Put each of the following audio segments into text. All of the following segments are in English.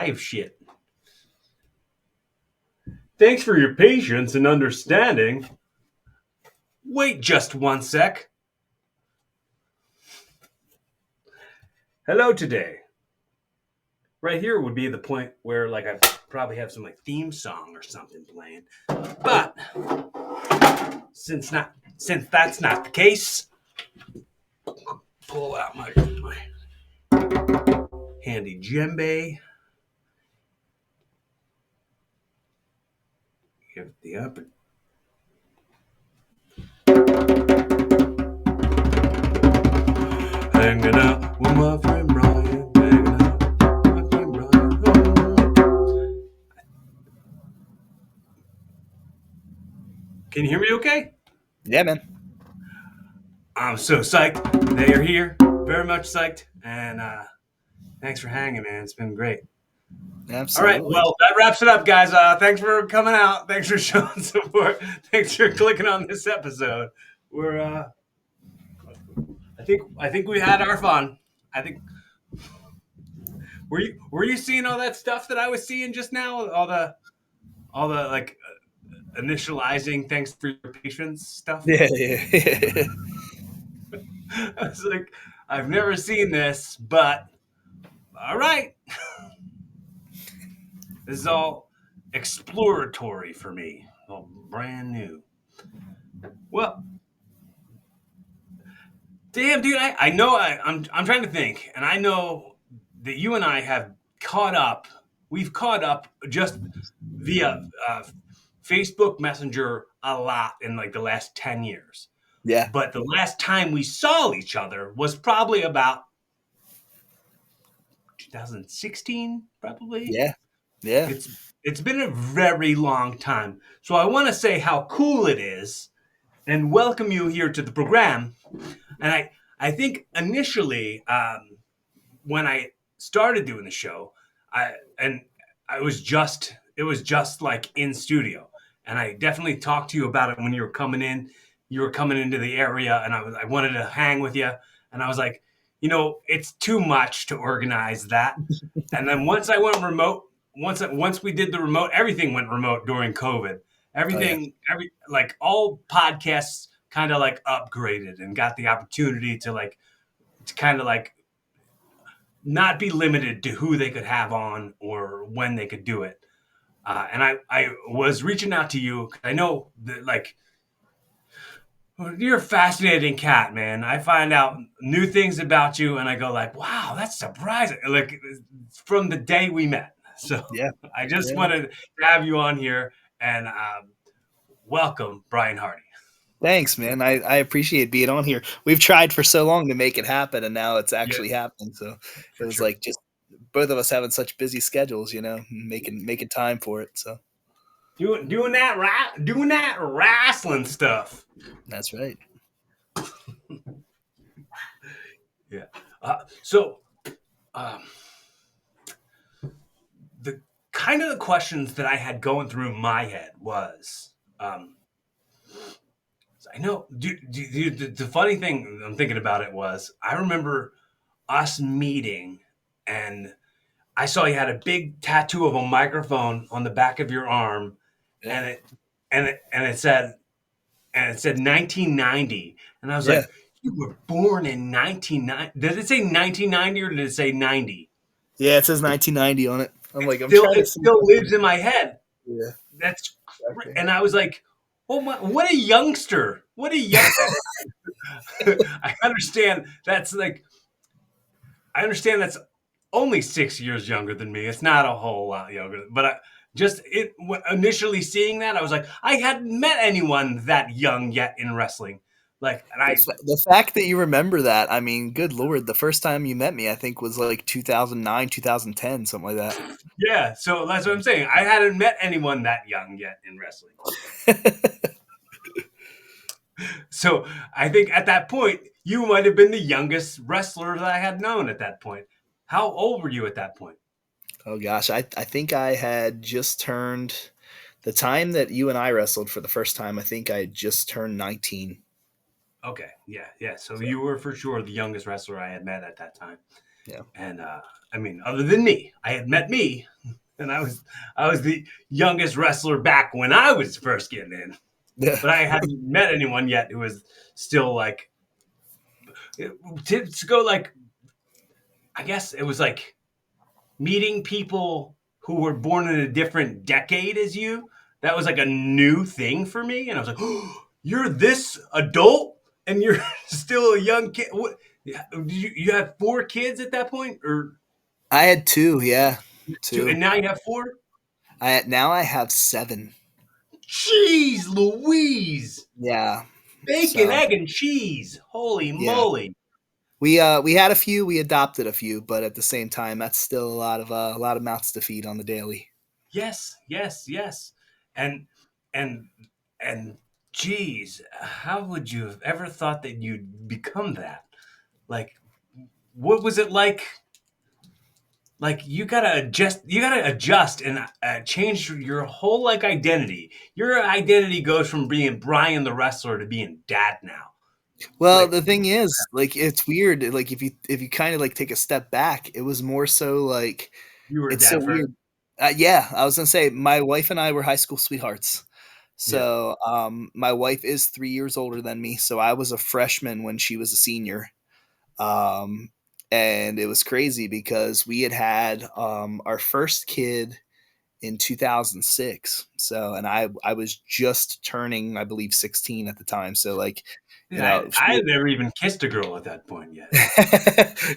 live shit. Thanks for your patience and understanding. Wait just one sec. Hello today. Right here would be the point where like I probably have some like theme song or something playing. But since that's not the case, pull out my handy djembe. Give it the up. Hanging out with my friend Brian. Hanging out with my friend Brian. Oh. Can you hear me okay? Yeah, man. I'm so psyched. They are here. Very much psyched. And thanks for hanging, man. It's been great. All right. Absolutely. Well, that wraps it up, guys. Thanks for coming out. Thanks for showing support. Thanks for clicking on this episode. We're I think we had our fun. I think were you seeing all that stuff that I was seeing just now? All the like initializing thanks for your patience stuff. Yeah, yeah. I was like, I've never seen this, but all right. This is all exploratory for me. All brand new. Well, damn, dude, I know I'm trying to think, and I know that you and I have caught up. We've caught up just via Facebook Messenger a lot in like the last 10 years. Yeah, But the last time we saw each other was probably about 2016, probably. yeah, yeah. It's it's been a very long time. So I want to say how cool it is and welcome you here to the program. And I think initially when I started doing the show, I and I was just it was just like in studio, and I definitely talked to you about it when you were coming in. You were coming into the area, and I wanted to hang with you, and I was like, it's too much to organize that. And then once I went remote, once we did the remote, everything went remote during COVID. Oh, yeah. Every like all podcasts kind of like upgraded and got the opportunity to kind of like not be limited to who they could have on or when they could do it. And I was reaching out to you. I know that like you're a fascinating cat, man. I find out new things about you, and I go like, "Wow, that's surprising!" Like from the day we met. So Yeah, I just yeah. wanted to have you on here and welcome, Brian Hardy. Thanks, man. I appreciate being on here. We've tried for so long to make it happen, and now it's Yeah, actually happening. So it for was sure. like just both of us having such busy schedules, making time for it. So Doing that wrestling stuff. that's right. Yeah. So um, the kind of the questions that I had going through my head was, I know, the funny thing I'm thinking about it was, I remember us meeting, and I saw you had a big tattoo of a microphone on the back of your arm, Yeah, and it said 1990, and I was yeah, like, you were born in 1990. Did it say 1990 or did it say 90? yeah. It says 1990 on it. I'm It like, I'm still trying to it see. still lives in my head. Yeah, That's exactly. and I was like, oh my, what a youngster! What a young. I understand that's like I understand that's only 6 years younger than me. It's not a whole lot younger, but initially seeing that, I was like, I hadn't met anyone that young yet in wrestling. Like, and The fact that you remember that, I mean, good lord, the first time you met me, I think was like 2009, 2010, something like yeah, so that's what I'm saying. I hadn't met anyone that young yet in wrestling. that. So I think at that point, you might have been the youngest wrestler that I had known at that point. How old were you at that point? Oh gosh, I think I had just turned the time that you and I wrestled for the first time. I think I had just turned 19. Okay, yeah, yeah. So So you were for sure the youngest wrestler I had met at that time. Yeah. And I mean, other than me, I had met me, and I was the youngest wrestler back when I was first getting in, Yeah. but I hadn't met anyone yet who was still like to go like I guess it was like meeting people who were born in a different decade as you. That was like a new thing for me, and I was like, oh, "You're this adult, and you're still a young kid." What? You had four kids at that point, or I had two. Yeah, two, two. and now you have four. I have seven. Jeez, Louise! Yeah. Bacon, So egg, and cheese. Holy yeah, moly! we had a few. We adopted a few, but at the same time, that's still a lot of mouths to feed on the daily. Yes, yes, yes. And and and geez, how would you have ever thought that you'd become that? Like, what was it like? Like you gotta adjust and change your whole like identity. Your identity goes from being Brian the wrestler to being dad now. Well, Like the thing is, like, it's weird. Like, if you kind of like take a step back, it was more so like you were it's so dad first. weird. Yeah, I was gonna say my wife and I were high school sweethearts. Yeah. So, my wife is 3 years older than me, so I was a freshman when she was a senior. Um, and it was crazy because we had our first kid in 2006. So, and I was just turning, I believe, 16 at the time. So, like, you Yeah, know, I had never even kissed a girl at that point yet.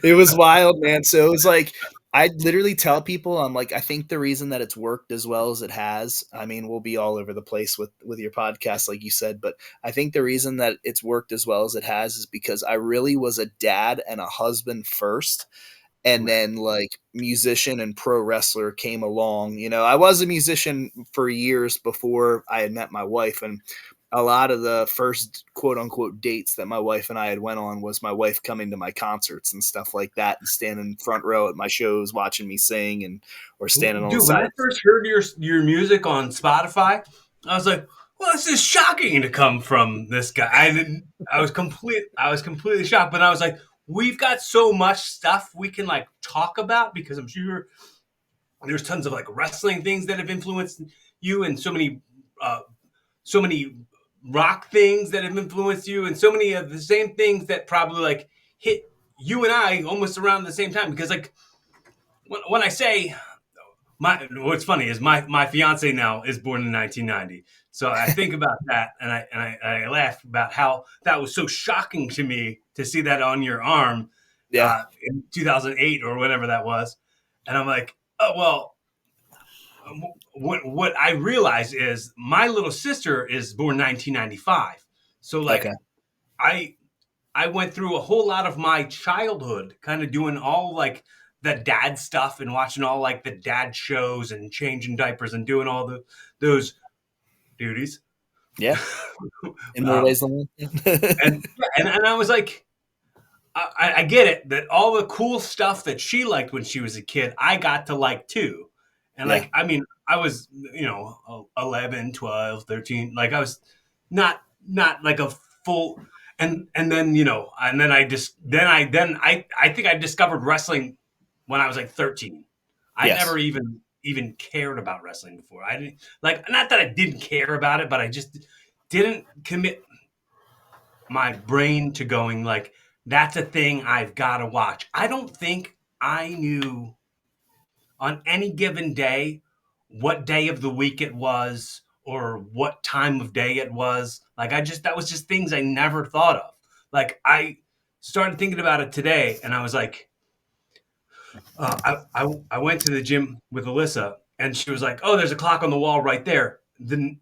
it was wild, man. So it was like I literally tell people, I'm like, I think the reason that it's worked as well as it has, I mean, we'll be all over the place with your podcast, like you said, but I think the reason that it's worked as well as it has is because I really was a dad and a husband first, and Right. then like musician and pro wrestler came along. I was a musician for years before I had met my wife, and a lot of the first quote unquote dates that my wife and I had went on was my wife coming to my concerts and stuff like that, and standing front row at my shows watching me sing, and or standing on the Dude, when side. I first heard your music on Spotify, I was like, "Well, this is shocking to come from this guy." I didn't. I was completely shocked, but I was like, "We've got so much stuff we can like talk about because I'm sure there's tons of like wrestling things that have influenced you, and uh, so many rock things that have influenced you, and so many of the same things that probably like hit you and I almost around the same time." Because like when I say what's funny is my fiance now is born in 1990, so I think about that and I laugh about how that was so shocking to me to see that on your arm Yeah. in 2008 or whatever that was, and I'm like, oh well. What I realize is my little sister is born 1995, so Okay. like I I went through a whole lot of my childhood kind of doing all like the dad stuff and watching all like the dad shows and changing diapers and doing all those duties. Yeah. In more um, ways than one. and I was like, I get it that all the cool stuff that she liked when she was a kid, I got to like too. And Yeah. like, I mean, I was, 11, 12, 13. Like I was not like a full, and then, and then I just, I think I discovered wrestling when I was like 13. I Yes. never even cared about wrestling before. I didn't like, not that I didn't care about it, but I just didn't commit my brain to going like that's a thing I've got to watch. I don't think I knew on any given day what day of the week it was or what time of day it was. Like that was just things I never thought of. Like I started thinking about it today and I was like, I went to the gym with Alyssa, and she was like, "Oh, there's a clock on the wall right there." The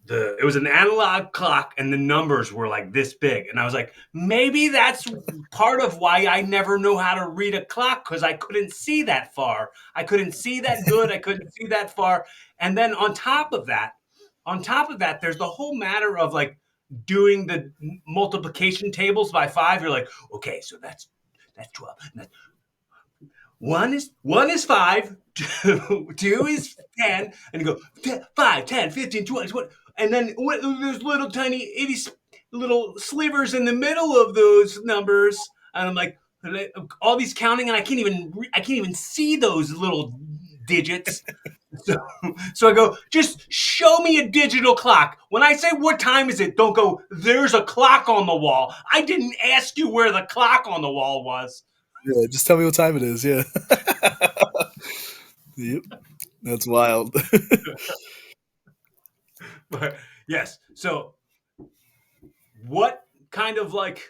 it was an analog clock, and the numbers were like this big, and I was like, maybe that's part of why I never know how to read a clock because I couldn't see that far. I couldn't see that good. I couldn't see that far, and then on top of that, there's the whole matter of like doing the multiplication tables by five. You're like, okay, so that's 12. One is five, two is 10, and you go 5, 10, 15, 20, 20. And then there's little tiny itty little slivers in the middle of those numbers. And I'm like, all these counting, and I can't even see those little digits. So, so I go, just show me a digital clock. When I say what time is it, don't go, there's a clock on the wall. I didn't ask you where the clock on the wall was. Yeah, just tell me what time it is. Yeah. Yep. That's wild. But yes. So what kind of like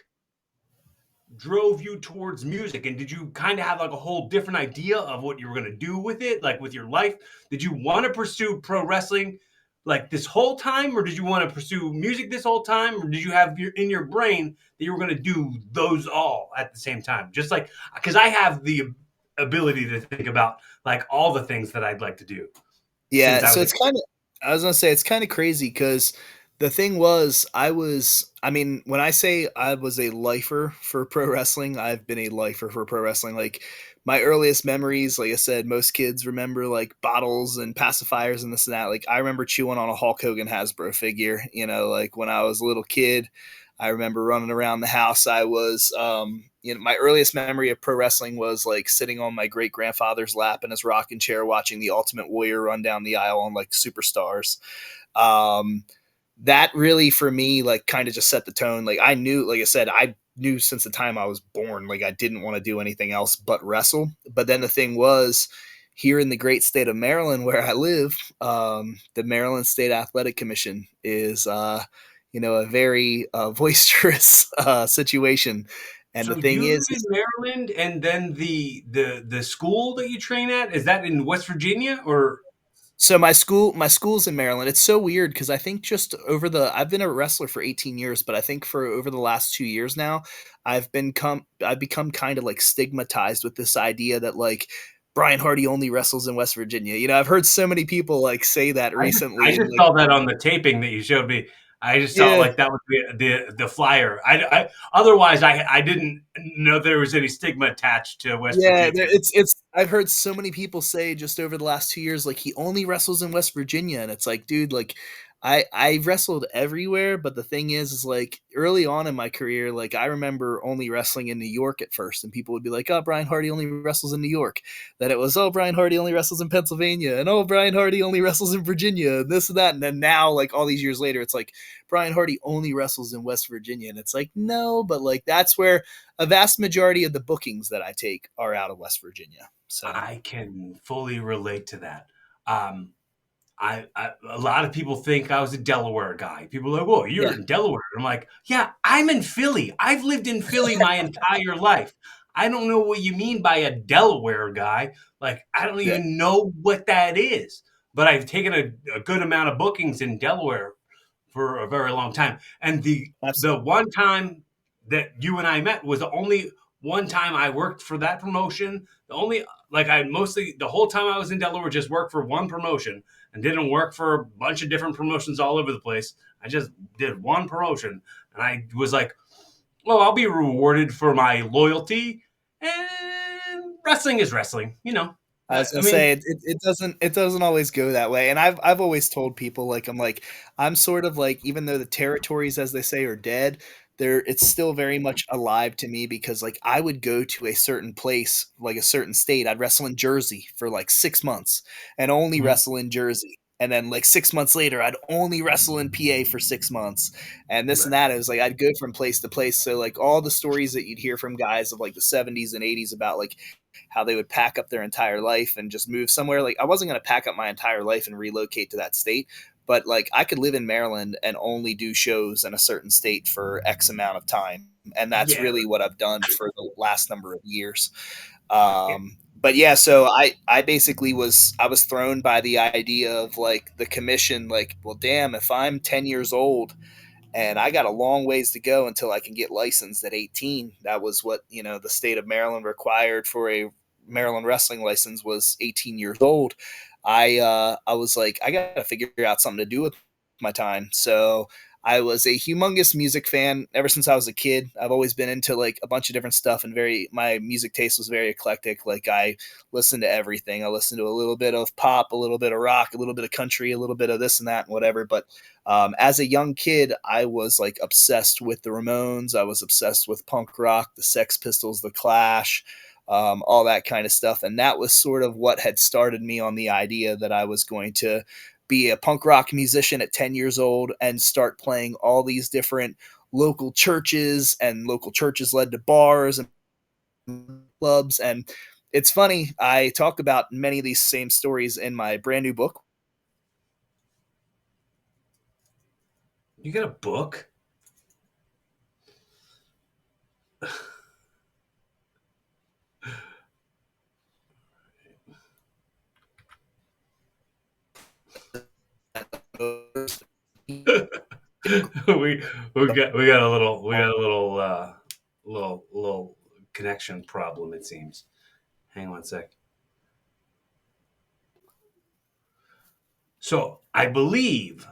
drove you towards music, and did you kind of have like a whole different idea of what you were going to do with it, like with your life? Did you want to pursue pro wrestling like this whole time, or did you want to pursue music this whole time, or did you have in your brain that you were going to do those all at the same time, just like, because I have the ability to think about like all the things that I'd like to do since Yeah, I so was a it's kid. kind of I was gonna say it's kind of crazy because the thing was I mean, when I say I was a lifer for pro wrestling, I've been a lifer for pro wrestling. Like my earliest memories, like I said, most kids remember like bottles and pacifiers and this and that. Like I remember chewing on a Hulk Hogan Hasbro figure, like when I was a little kid. I remember running around the house. I was, my earliest memory of pro wrestling was like sitting on my great grandfather's lap in his rocking chair, watching the Ultimate Warrior run down the aisle on like Superstars. Um, that really for me, like, kind of just set the tone. Like, I knew, like I said, I knew since the time I was born, like, I didn't want to do anything else but wrestle. But then the thing was, here in the great state of Maryland, where I live, the Maryland State Athletic Commission is, a very boisterous situation. And the So thing you is, live in Maryland, and then the school that you train at, is that in West Virginia or? so my school's in Maryland. It's so weird because I think just over the I've been a wrestler for 18 years, but I think for over the last 2 years now, I've become kind of like stigmatized with this idea that like Brian Hardy only wrestles in West Virginia. I've heard so many people like say that I recently, and just like saw that on the taping that you showed me. I just saw yeah, like that was the flyer. Otherwise I didn't know there was any stigma attached to West yeah, Virginia. it's. I've heard so many people say just over the last 2 years, like he only wrestles in West Virginia, and it's like, dude, like I wrestled everywhere, but the thing is like early on in my career, like I remember only wrestling in New York at first, and people would be like, "Oh, Brian Hardy only wrestles in New York." Then it was, "Oh, Brian Hardy only wrestles in Pennsylvania," and "Oh, Brian Hardy only wrestles in Virginia," and this and that, and then now, like all these years later, it's like Brian Hardy only wrestles in West Virginia, and it's like no, but like that's where a vast majority of the bookings that I take are out of West Virginia. So I can fully relate to that. Um, a lot of people think I was a Delaware guy. People are like, "Whoa, yeah, you're in Delaware." I'm like, "Yeah, I'm in Philly. I've lived in Philly my entire life. I don't know what you mean by a Delaware guy. Like, I don't yeah, even know what that is." But I've taken a good amount of bookings in Delaware for a very long time. And the absolutely. one time that you and I met was the only one time I worked for that promotion. The only like I mostly the whole time I was in Delaware just worked for one promotion and didn't work for a bunch of different promotions all over the place. I just did one promotion, and I was like, "Well, I'll be rewarded for my loyalty." And wrestling is wrestling, you know. I was I gonna mean, say it doesn't always go that way, and I've always told people like I'm sort of like even though the territories as they say are dead, there it's still very much alive to me because like I would go to a certain place like a certain state. I'd wrestle in Jersey for like 6 months and only mhm, wrestle in Jersey. And then like 6 months later, I'd only wrestle in PA for 6 months, and this and right. that. It was like I'd go from place to place. So like all the stories that you'd hear from guys of like the '70s and '80s about like how they would pack up their entire life and just move somewhere. Like I wasn't going to pack up my entire life and relocate to that state, but like I could live in Maryland and only do shows in a certain state for X amount of time. And that's Yeah, really what I've done for the last number of years. yeah, But yeah, so I basically I was thrown by the idea of like the commission, like, well, damn, if I'm 10 years old and I got a long ways to go until I can get licensed at 18. That was what the state of Maryland required for a Maryland wrestling license was 18 years old. I was like, I got to figure out something to do with my time. So I was a humongous music fan ever since I was a kid. I've always been into like a bunch of different stuff, and very my music taste was very eclectic. Like I listened to everything. I listened to a little bit of pop, a little bit of rock, a little bit of country, a little bit of this and that and whatever. But as a young kid, I was like obsessed with the Ramones. I was obsessed with punk rock, the Sex Pistols, the Clash, all that kind of stuff. And that was sort of what had started me on the idea that I was going to be a punk rock musician at 10 years old and start playing all these different local churches, and local churches led to bars and clubs. And it's funny, I talk about many of these same stories in my brand new book. You got a book? we we got a little connection problem, it seems. Hang on a sec. So I believe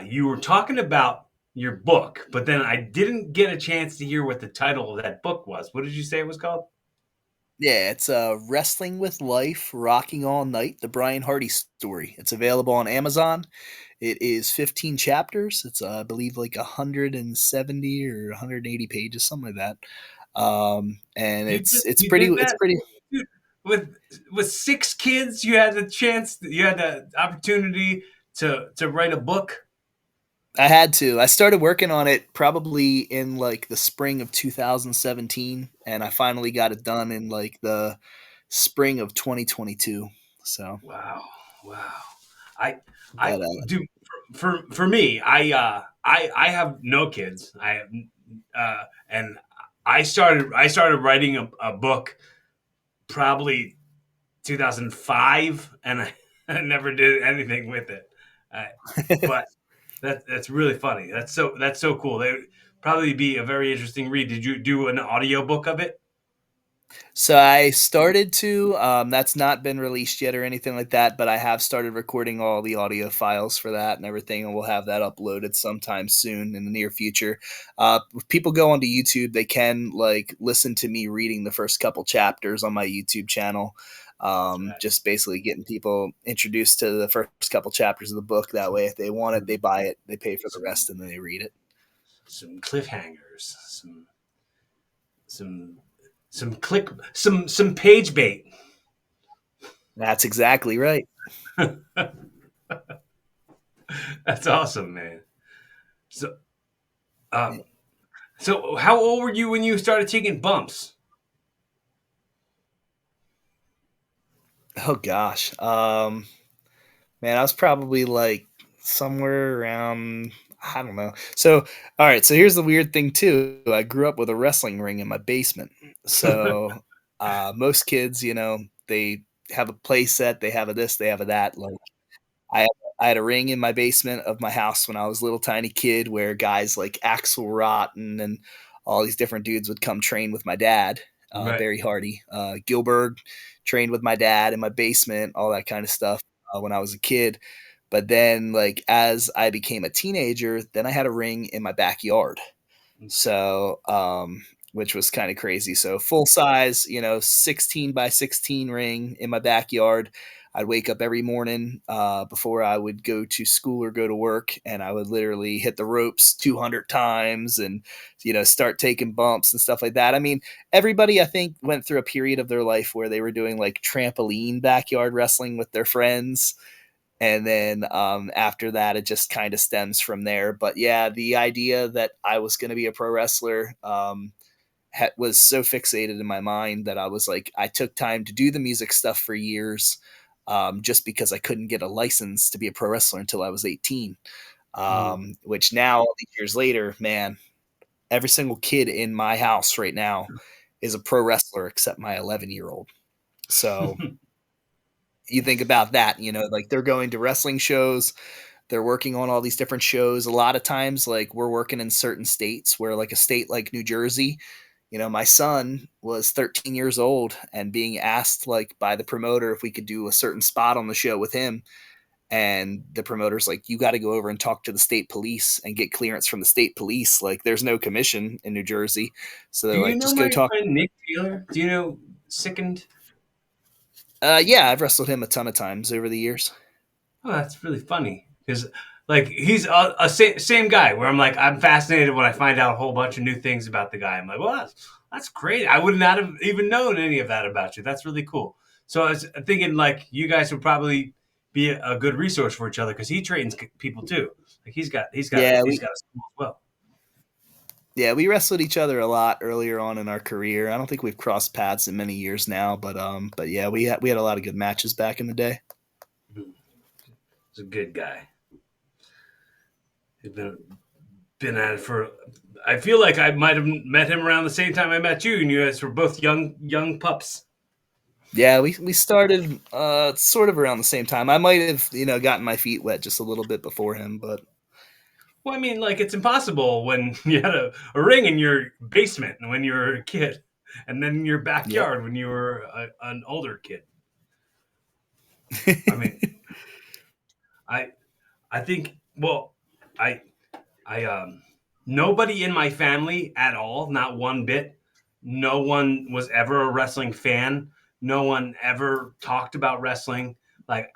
you were talking about your book, but then I didn't get a chance to hear what the title of that book was. What did you say it was called? Yeah, it's Wrestling with Life, Rocking All Night, the Brian Hardy story. It's available on Amazon. It is 15 chapters. It's, I believe, like 170 or 180 pages, something like that. And it's You pretty, did it's that, pretty. dude, with six kids. You had the chance. You had the opportunity to write a book. I had to. I started working on it probably in like the spring of 2017, and I finally got it done in like the spring of 2022. So, Wow, wow. I I but do for me. I have no kids. And I started writing a book probably 2005, and I never did anything with it. Uh, but that's really funny. That's so cool. They would probably be a very interesting read. Did you do an audiobook of it? So I started to. That's not been released yet or anything like that, but I have started recording all the audio files for that and everything, and we'll have that uploaded sometime soon in the near future. If people go onto YouTube, they can like listen to me reading the first couple chapters on my YouTube channel. Just basically getting people introduced to the first couple chapters of the book. That way, if they want it, they buy it, they pay for the Some rest, and then they read it. some cliffhangers, some some page bait. That's exactly right. That's awesome, man. So um so how old were you when you started taking bumps? Oh gosh. Man, I was probably like somewhere around, I don't know. So, all right. So here's the weird thing too. I grew up with a wrestling ring in my basement. So, most kids, they have a play set, they have a this, they have a that. Like I, I had a ring in my basement of my house when I was a little tiny kid, where guys like Axel Rotten and all these different dudes would come train with my dad, Right. Barry Hardy, Gilbert trained with my dad in my basement, all that kind of stuff when I was a kid. But then, like as I became a teenager, then I had a ring in my backyard. Okay. So, which was kind of crazy. So full size, 16 by 16 ring in my backyard. I'd wake up every morning before I would go to school or go to work, and I would literally hit the ropes 200 times and, start taking bumps and stuff like that. I mean, everybody I think went through a period of their life where they were doing like trampoline backyard wrestling with their friends, and then after that it just kind of stems from there. But yeah, the idea that I was going to be a pro wrestler was so fixated in my mind that I was like, I took time to do the music stuff for years, just because I couldn't get a license to be a pro wrestler until I was 18. Mhm. Which now, all these years later, man, every single kid in my house right now is a pro wrestler except my 11-year-old. So you think about that, like they're going to wrestling shows, they're working on all these different shows. A lot of times, like we're working in certain states where, like a state like New Jersey, my son was 13 years old and being asked like by the promoter if we could do a certain spot on the show with him. and the promoter's like, you got to go over and talk to the state police and get clearance from the state police. Like, there's no commission in New Jersey. So Do they're you like, know just go my talk. friend Nick Taylor? Do you know Sickened? Yeah, I've wrestled him a ton of times over the years. Oh, that's really funny because like he's same guy where I'm like I'm fascinated when I find out a whole bunch of new things about the guy. I'm like, well, that's great. I would not have even known any of that about you. That's really cool. So I was thinking like you guys would probably be a good resource for each other because he trains people too. Like Yeah, he's we got a school as well. yeah we wrestled each other a lot earlier on in our career. I don't think we've crossed paths in many years now, but yeah, we had a lot of good matches back in the day. He's a good guy. He's been at it for. I feel like I might have met him around the same time I met you, and you guys were both young pups. Yeah, we started sort of around the same time. I might have gotten my feet wet just a little bit before him, but Well, I mean, like it's impossible when you had a ring in your basement when you were a kid, and then in your yep. backyard when you were an older kid. I mean, I I think well, I I nobody in my family at all, not one bit. No one was ever a wrestling fan. No one ever talked about wrestling. Like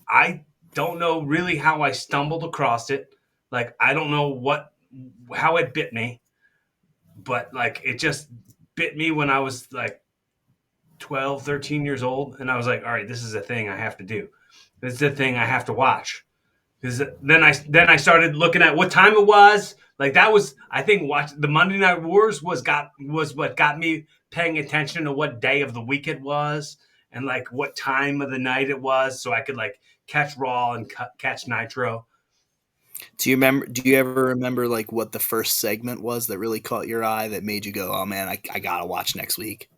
I don't know really how I stumbled across it. Like I don't know how it bit me, but like it just bit me when I was like 12, 13 years old and I was like, all right, this is a thing I have to do. This is a thing I have to watch. Because then I started looking at what time it was. Like that was I think watch the Monday Night Wars was what got me paying attention to what day of the week it was and like what time of the night it was, so I could like catch Raw and catch Nitro. Do you ever remember like what the first segment was that really caught your eye that made you go, "Oh man, I gotta watch next week"?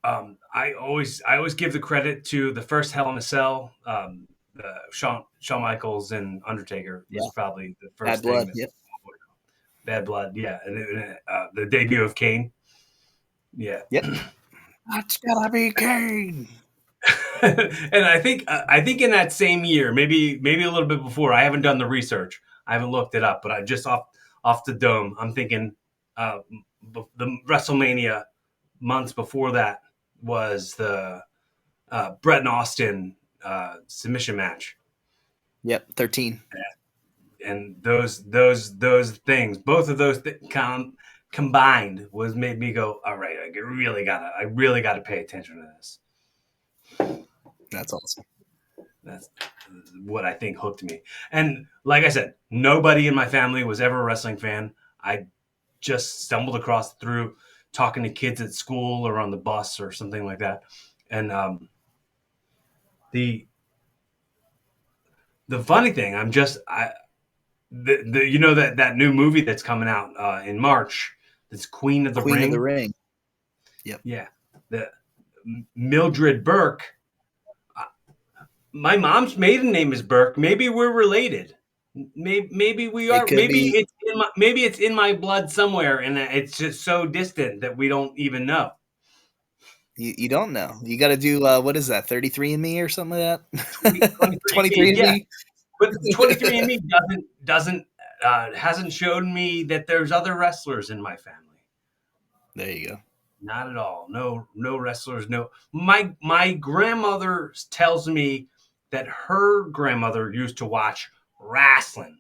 I always give the credit to the first Hell in a Cell. Shawn Michaels and Undertaker was Yeah, probably the Bad first thing Blood. that Yep, Bad Blood, yeah, and the debut of Kane, yeah. yep. That's gotta be Kane. And I think in that same year, maybe a little bit before. I haven't done the research. I haven't looked it up, but I just off the dome. I'm thinking uh, the WrestleMania months before that was the Brett and Austin submission match, Yep, 13. and those things, both of those combined, was made me go, all right, I really gotta pay attention to this. That's awesome. That's what I think hooked me. And like I said, nobody in my family was ever a wrestling fan. I just stumbled across through talking to kids at school or on the bus or something like that. And the the funny thing, you know that new movie that's coming out in March. That's Queen of the Queen of the Ring. Ring. Yep. Yeah, the Mildred Burke. My mom's maiden name is Burke. Maybe we're related. Maybe we It are. could be. Maybe it's in my blood somewhere, and it's just so distant that we don't even know. You don't know. You got to do what is that? 33 and Me or something like that. 23andMe, 23 and yeah, Me. but 23andMe doesn't hasn't shown me that there's other wrestlers in my family. There you go. Not at all. No wrestlers. No. My grandmother tells me that her grandmother used to watch wrestling.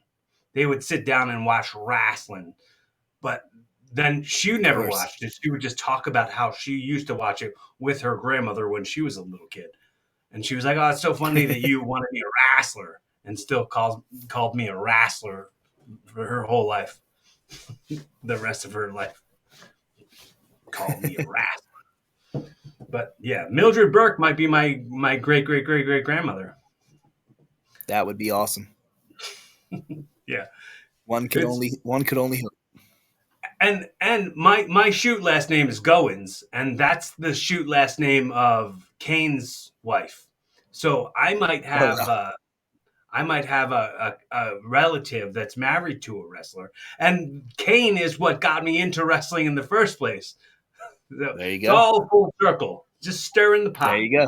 They would sit down and watch wrestling, but then she Of never course. watched it. She would just talk about how she used to watch it with her grandmother when she was a little kid, and she was like, "Oh, it's so funny that you want to be a wrestler," and still called me a wrestler for her whole life, the rest of her life. Called me a wrestler. But yeah, Mildred Burke might be my great grandmother. That would be awesome. Yeah, One good. could only hope. And my shoot last name is Goins, and that's the shoot last name of Kane's wife. So Oh wow. I might have a relative that's married to a wrestler, and Kane is what got me into wrestling in the first place. So There you it's go. all full circle, just stirring the There pot. you go.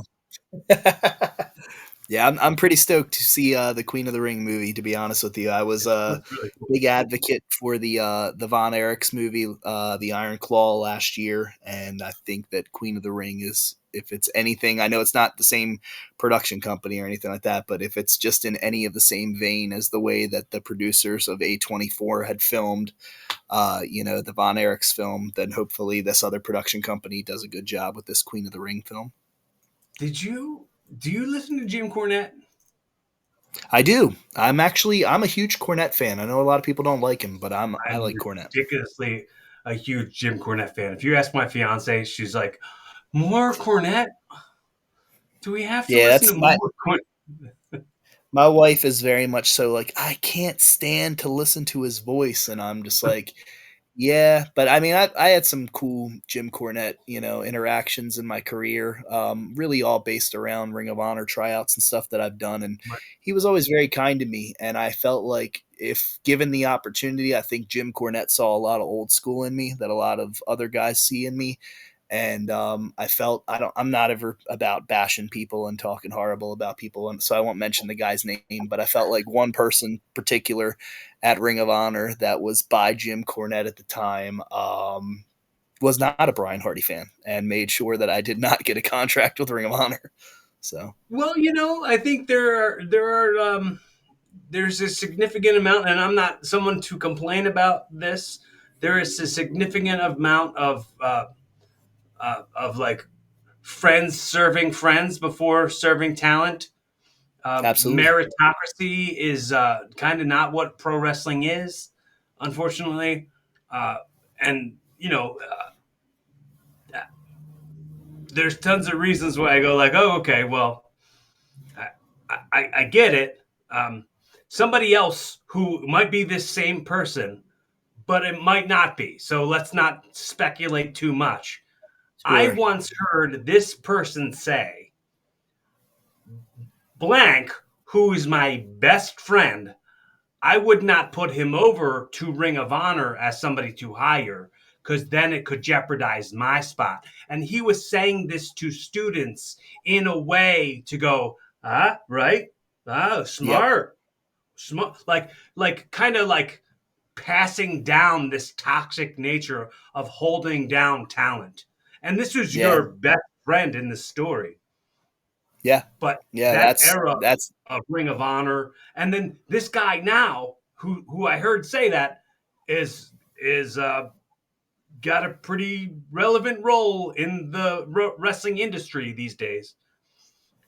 Yeah, I'm pretty stoked to see the Queen of the Ring movie. To be honest with you, I was It a looks really cool. big advocate for the Von Erichs movie, the Iron Claw last year, and I think that Queen of the Ring is, if it's anything, I know it's not the same production company or anything like that, but if it's just in any of the same vein as the way that the producers of A24 had filmed, the Von Erichs film, then hopefully this other production company does a good job with this Queen of the Ring film. Did you do you listen to Jim Cornette? I do. I'm a huge Cornette fan. I know a lot of people don't like him, but I I'm like Cornette. ridiculously a huge Jim Cornette fan. If you ask my fiance, she's like, "More Cornette? Do we have to Yeah, listen that's to more Cornette?" my wife is very much so like I can't stand to listen to his voice, and I'm just like, yeah, but I mean, I had some cool Jim Cornette, interactions in my career, really all based around Ring of Honor tryouts and stuff that I've done. And he was always very kind to me. And I felt like if given the opportunity, I think Jim Cornette saw a lot of old school in me that a lot of other guys see in me. And I felt I'm not ever about bashing people and talking horrible about people, and so I won't mention the guy's name. But I felt like one person particular at Ring of Honor that was by Jim Cornette at the time was not a Brian Hardy fan and made sure that I did not get a contract with Ring of Honor. So Well, I think there's a significant amount, and I'm not someone to complain about this. There is a significant amount of like friends serving friends before serving talent. absolutely, Meritocracy is kind of not what pro wrestling is, unfortunately. Uh, and there's tons of reasons why I go like, oh, okay, well, I get it. Somebody else who might be this same person, but it might not be. So let's not speculate too much. I sure, once heard this person say, blank, who is my best friend, I would not put him over to Ring of Honor as somebody to hire because then it could jeopardize my spot. And he was saying this to students in a way to go, right? Oh, yep, smart. Smart. Like kind of like passing down this toxic nature of holding down talent. And this was yeah, your best friend in the story. yeah, But yeah. that That's era that's of Ring of Honor, and then this guy now, who I heard say that is got a pretty relevant role in the wrestling industry these days.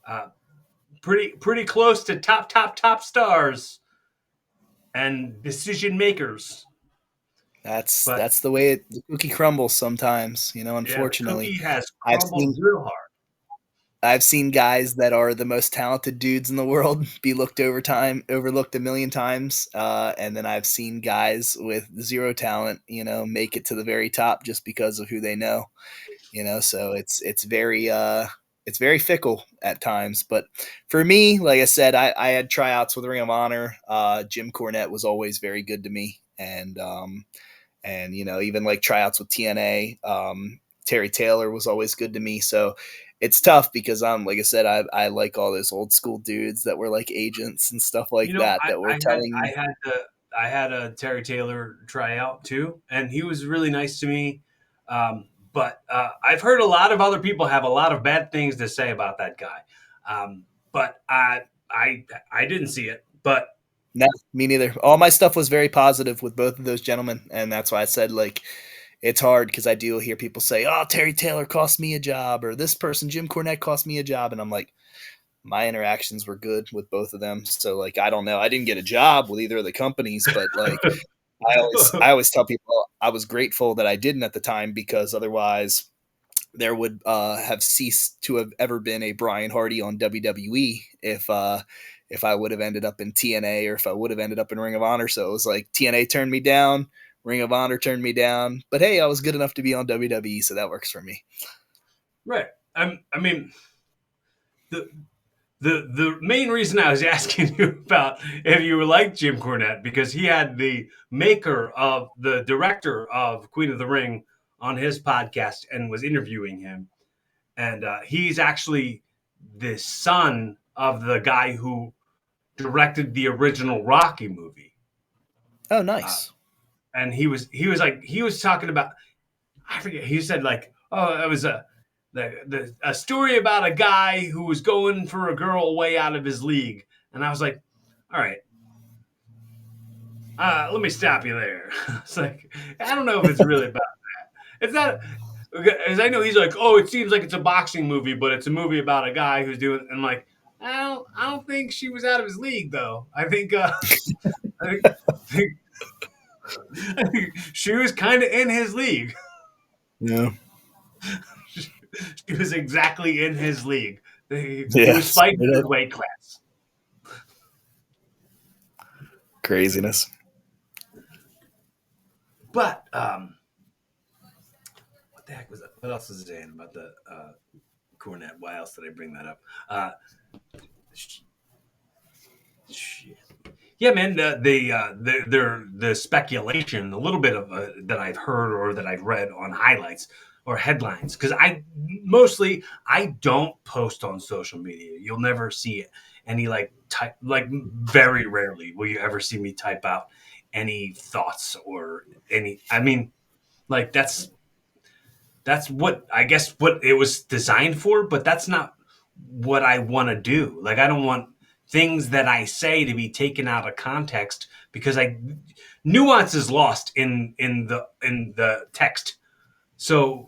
Uh, pretty close to top stars and decision makers. that's But that's the way the cookie crumbles sometimes. yeah, the Unfortunately, cookie has I've crumbled seen real hard. I've seen guys that are the most talented dudes in the world be overlooked a million times, and then I've seen guys with zero talent, make it to the very top just because of who they know. So it's very fickle at times. But for me, like I said, I had tryouts with Ring of Honor. Jim Cornette was always very good to me, and even like tryouts with TNA. Terry Taylor was always good to me. So it's tough because like I said, I like all those old school dudes that were like agents and stuff like that were I telling. had I had a Terry Taylor tryout too, and he was really nice to me. But I've heard a lot of other people have a lot of bad things to say about that guy. But I didn't see it. But No, me neither. All my stuff was very positive with both of those gentlemen, and that's why I said like it's hard because I do hear people say, "Oh, Terry Taylor cost me a job," or "This person, Jim Cornette, cost me a job," and I'm like, my interactions were good with both of them. So like I don't know. I didn't get a job with either of the companies, but like I always tell people I was grateful that I didn't at the time because otherwise there would have ceased to have ever been a Brian Hardy on WWE if I would have ended up in TNA or if I would have ended up in Ring of Honor. So it was like TNA turned me down, Ring of Honor turned me down, but hey, I was good enough to be on WWE, so that works for me. right, I mean the the main reason I was asking you about if you were like Jim Cornette because he had the director of Queen of the Ring on his podcast and was interviewing him, and he's actually the son of the guy who directed the original Rocky movie. Oh, Uh, nice. and he was talking about, I forget, he said like, oh, it was a story about a guy who was going for a girl way out of his league. And I was like, all right, let me stop you there. It's like, I don't know if it's really about that. It's not, as I know he's like, oh, it seems like it's a boxing movie, but it's a movie about a guy who's doing. And I'm like, I don't think she was out of his league though. I think, I think, I think she was kind of in his league. Yeah. She was exactly in his league. He Yeah. was fighting Straight his up weight class. craziness. But what the heck was that? What else was it saying about the cornet? Why else did I bring that up? Uh, shit. Yeah, man. The speculation, a little bit of that I've heard or that I've read on highlights or headlines, because I don't post on social media. You'll never see it. Any like type, like very rarely will you ever see me type out any thoughts or any. I mean, like that's what I guess what it was designed for, but that's not what I want to do. Like I don't want things that I say to be taken out of context because I nuance is lost in the text. So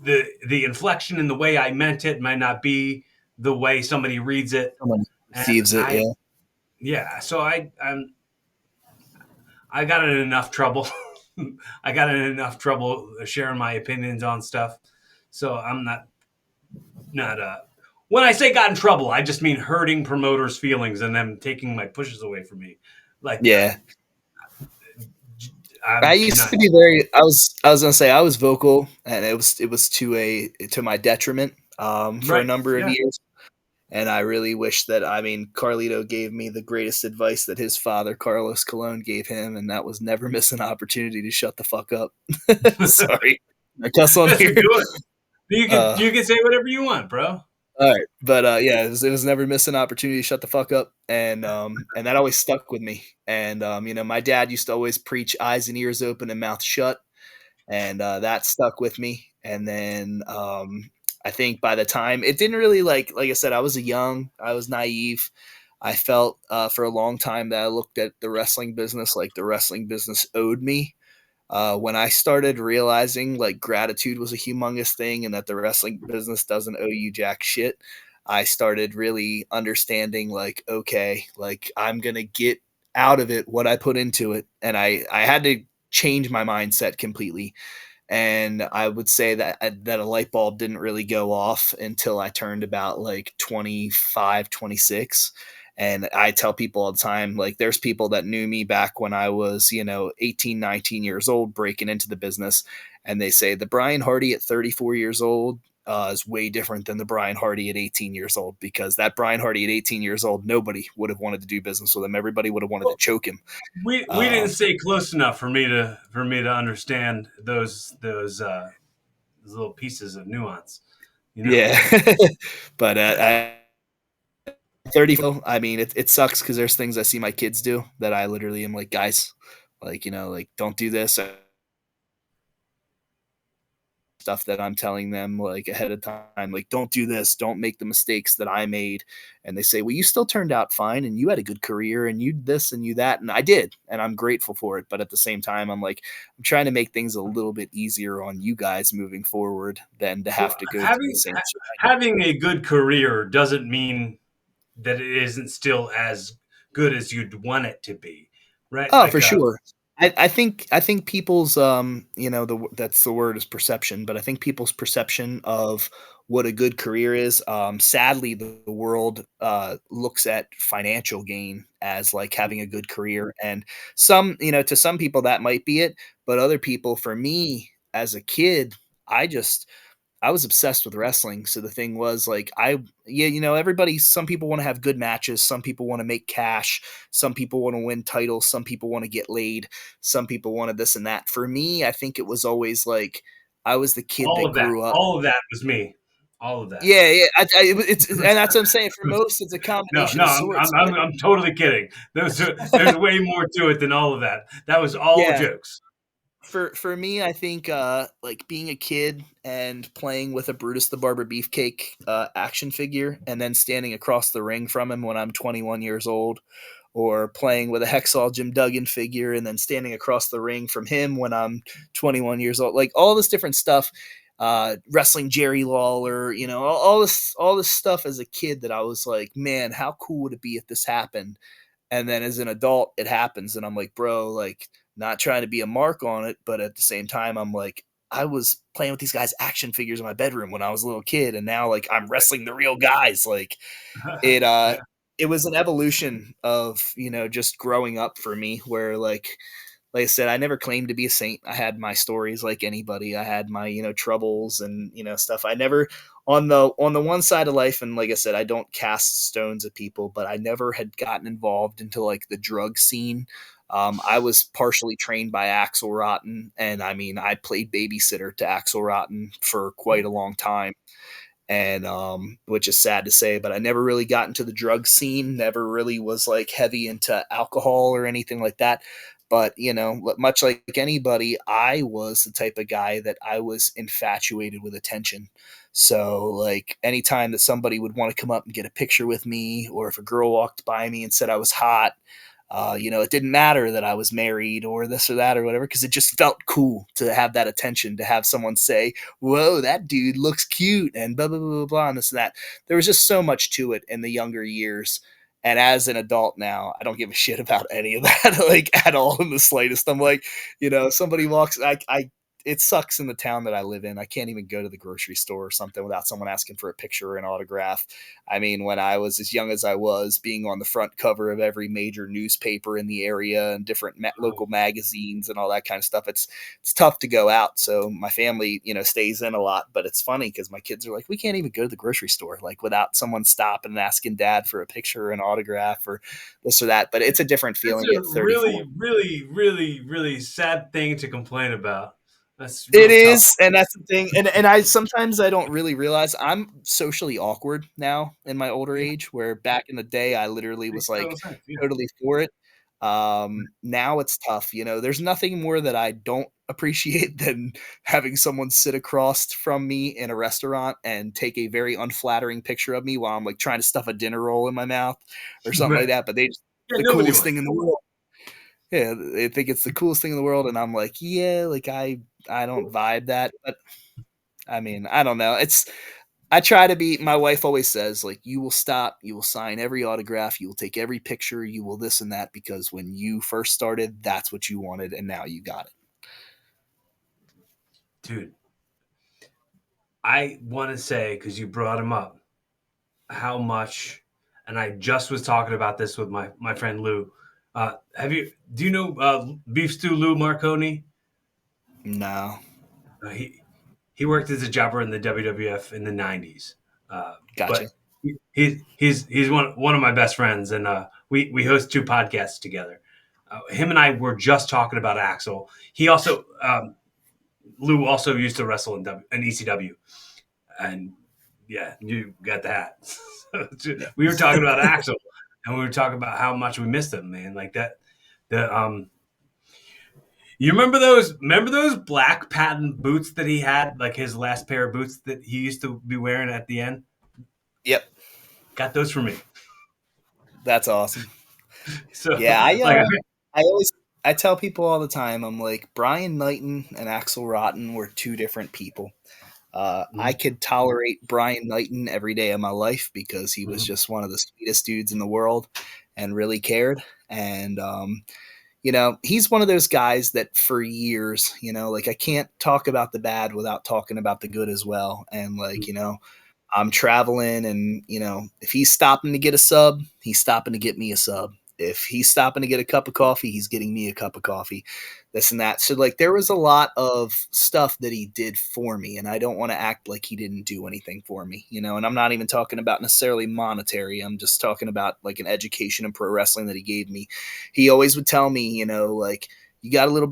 the inflection and the way I meant it might not be the way somebody reads it. Someone And receives it. I Yeah. yeah, so I got in enough trouble. I got in enough trouble sharing my opinions on stuff. So I'm not when I say got in trouble, I just mean hurting promoters' feelings and them taking my pushes away from me. Like Yeah. I I'm used not to be very. I was gonna say I was vocal, and it was to my detriment for a right. number of Yeah. years. And I really wish that, I mean, Carlito gave me the greatest advice that his father, Carlos Colon, gave him, and that was never miss an opportunity to shut the fuck up. Sorry. I cuss on That's a here. good one. You can Uh, you can say whatever you want, bro. all right. But yeah, it was never miss an opportunity to shut the fuck up. And that always stuck with me. And, my dad used to always preach eyes and ears open and mouth shut. And that stuck with me. And then I think by the time it didn't really like I said, I was naive. I felt for a long time that I looked at the wrestling business like the wrestling business owed me. When I started realizing like gratitude was a humongous thing and that the wrestling business doesn't owe you jack shit, I started really understanding like, okay, like I'm gonna get out of it what I put into it, and I had to change my mindset completely. And I would say that a light bulb didn't really go off until I turned about like 25, 26. And I tell people all the time, like there's people that knew me back when I was, 18, 19 years old breaking into the business, and they say the Brian Hardy at 34 years old is way different than the Brian Hardy at 18 years old, because that Brian Hardy at 18 years old, nobody would have wanted to do business with him. Everybody would have wanted to Well, choke him. we didn't Um, stay close enough for me to understand those little pieces of nuance. You know. yeah. But 30, I mean, it sucks because there's things I see my kids do that I literally am like, guys, like, like don't do this. Stuff that I'm telling them like ahead of time, like, don't do this, don't make the mistakes that I made. And they say, well, you still turned out fine and you had a good career and you this and you that. And I did. And I'm grateful for it. But at the same time, I'm like, I'm trying to make things a little bit easier on you guys moving forward than to Well, have to go through the same shit I did. having a good career doesn't mean that it isn't still as good as you'd want it to be, right? Oh, for sure. I think people's that's the word is perception, but I think people's perception of what a good career is, sadly the world looks at financial gain as like having a good career. And to some people that might be it, but other people, for me as a kid, I just I was obsessed with wrestling. So the thing was like yeah, everybody, some people want to have good matches, some people want to make cash, some people want to win titles, some people want to get laid, some people wanted this and that. For me, I think it was always like I was the kid all that of that, grew up. all of that was me. all of that. Yeah, yeah. It's and that's what I'm saying. For most, it's a No, combination no, of I'm, sorts. I'm, I'm, I'm totally kidding. There's way more to it than all of that. That was all Yeah, jokes. for me, I think like being a kid and playing with a Brutus the Barber Beefcake action figure, and then standing across the ring from him when I'm 21 years old, or playing with a Hexall Jim Duggan figure and then standing across the ring from him when I'm 21 years old. Like all this different stuff, wrestling Jerry Lawler, all this stuff as a kid that I was like, man, how cool would it be if this happened? And then as an adult, it happens, and I'm like, bro, like not trying to be a mark on it, but at the same time, I'm like, I was playing with these guys' action figures in my bedroom when I was a little kid, and now like I'm wrestling the real guys. Like it Yeah. it was an evolution of, just growing up for me where like I said, I never claimed to be a saint. I had my stories like anybody. I had my, troubles and, stuff. I never on the one side of life, and like I said, I don't cast stones at people, but I never had gotten involved into like the drug scene. I was partially trained by Axel Rotten, and I mean, I played babysitter to Axel Rotten for quite a long time, and which is sad to say, but I never really got into the drug scene, never really was like heavy into alcohol or anything like that. But much like anybody, I was the type of guy that I was infatuated with attention. So like anytime that somebody would want to come up and get a picture with me, or if a girl walked by me and said I was hot, it didn't matter that I was married or this or that or whatever, because it just felt cool to have that attention, to have someone say, whoa, that dude looks cute, and blah, blah, blah, blah, blah, and this and that. There was just so much to it in the younger years. And as an adult now, I don't give a shit about any of that, like at all in the slightest. I'm like, somebody walks, it sucks in the town that I live in. I can't even go to the grocery store or something without someone asking for a picture or an autograph. I mean, when I was as young as I was, being on the front cover of every major newspaper in the area and different local magazines and all that kind of stuff, it's tough to go out. So my family, stays in a lot. But it's funny because my kids are like, we can't even go to the grocery store like without someone stopping and asking dad for a picture or an autograph or this or that. But it's a different That's feeling a at 34. really, really, really, really sad thing to complain about. That's It real tough. is, and that's the thing. And I sometimes I don't really realize I'm socially awkward now in my older Yeah, age, where back in the day I literally was makes like total sense. Yeah. totally for it. Now it's tough. There's nothing more that I don't appreciate than having someone sit across from me in a restaurant and take a very unflattering picture of me while I'm like trying to stuff a dinner roll in my mouth or something like Right. that. But they just Yeah, the nobody coolest wants thing in the that. world. Yeah, they think it's the coolest thing in the world, and I'm like, yeah, like I don't vibe that, but I mean, I don't know. I try to be. My wife always says, like, you will stop, you will sign every autograph, you will take every picture, you will this and that, because when you first started, that's what you wanted, and now you got it. Dude, I want to say, because you brought him up, how much, and I just was talking about this with my friend Lou. Do you know Beef Stew Lou Marconi? No, Uh, he he worked as a jobber in the WWF in the '90s, gotcha. but he's one of my best friends, and we host two podcasts together. Him and I were just talking about Axel. He also Lou also used to wrestle in ECW, and yeah, you got that. Yeah, We were talking about Axel, and we were talking about how much we missed him, man. Like that, the you remember those black patent boots that he had, like his last pair of boots that he used to be wearing at the end? yep, Got those for me. that's awesome. So Yeah, like, I always I tell people all the time, I'm like Brian Knighton and Axel Rotten were two different people. I mhm, could tolerate Brian Knighton every day of my life because he was mhm, just one of the sweetest dudes in the world and really cared. And, he's one of those guys that for years, like I can't talk about the bad without talking about the good as well. And, like, I'm traveling and, if he's stopping to get a sub, he's stopping to get me a sub. If he's stopping to get a cup of coffee, he's getting me a cup of coffee, this and that. So, like, there was a lot of stuff that he did for me, and I don't want to act like he didn't do anything for me, and I'm not even talking about necessarily monetary. I'm just talking about like an education in pro wrestling that he gave me. He always would tell me, like, you got little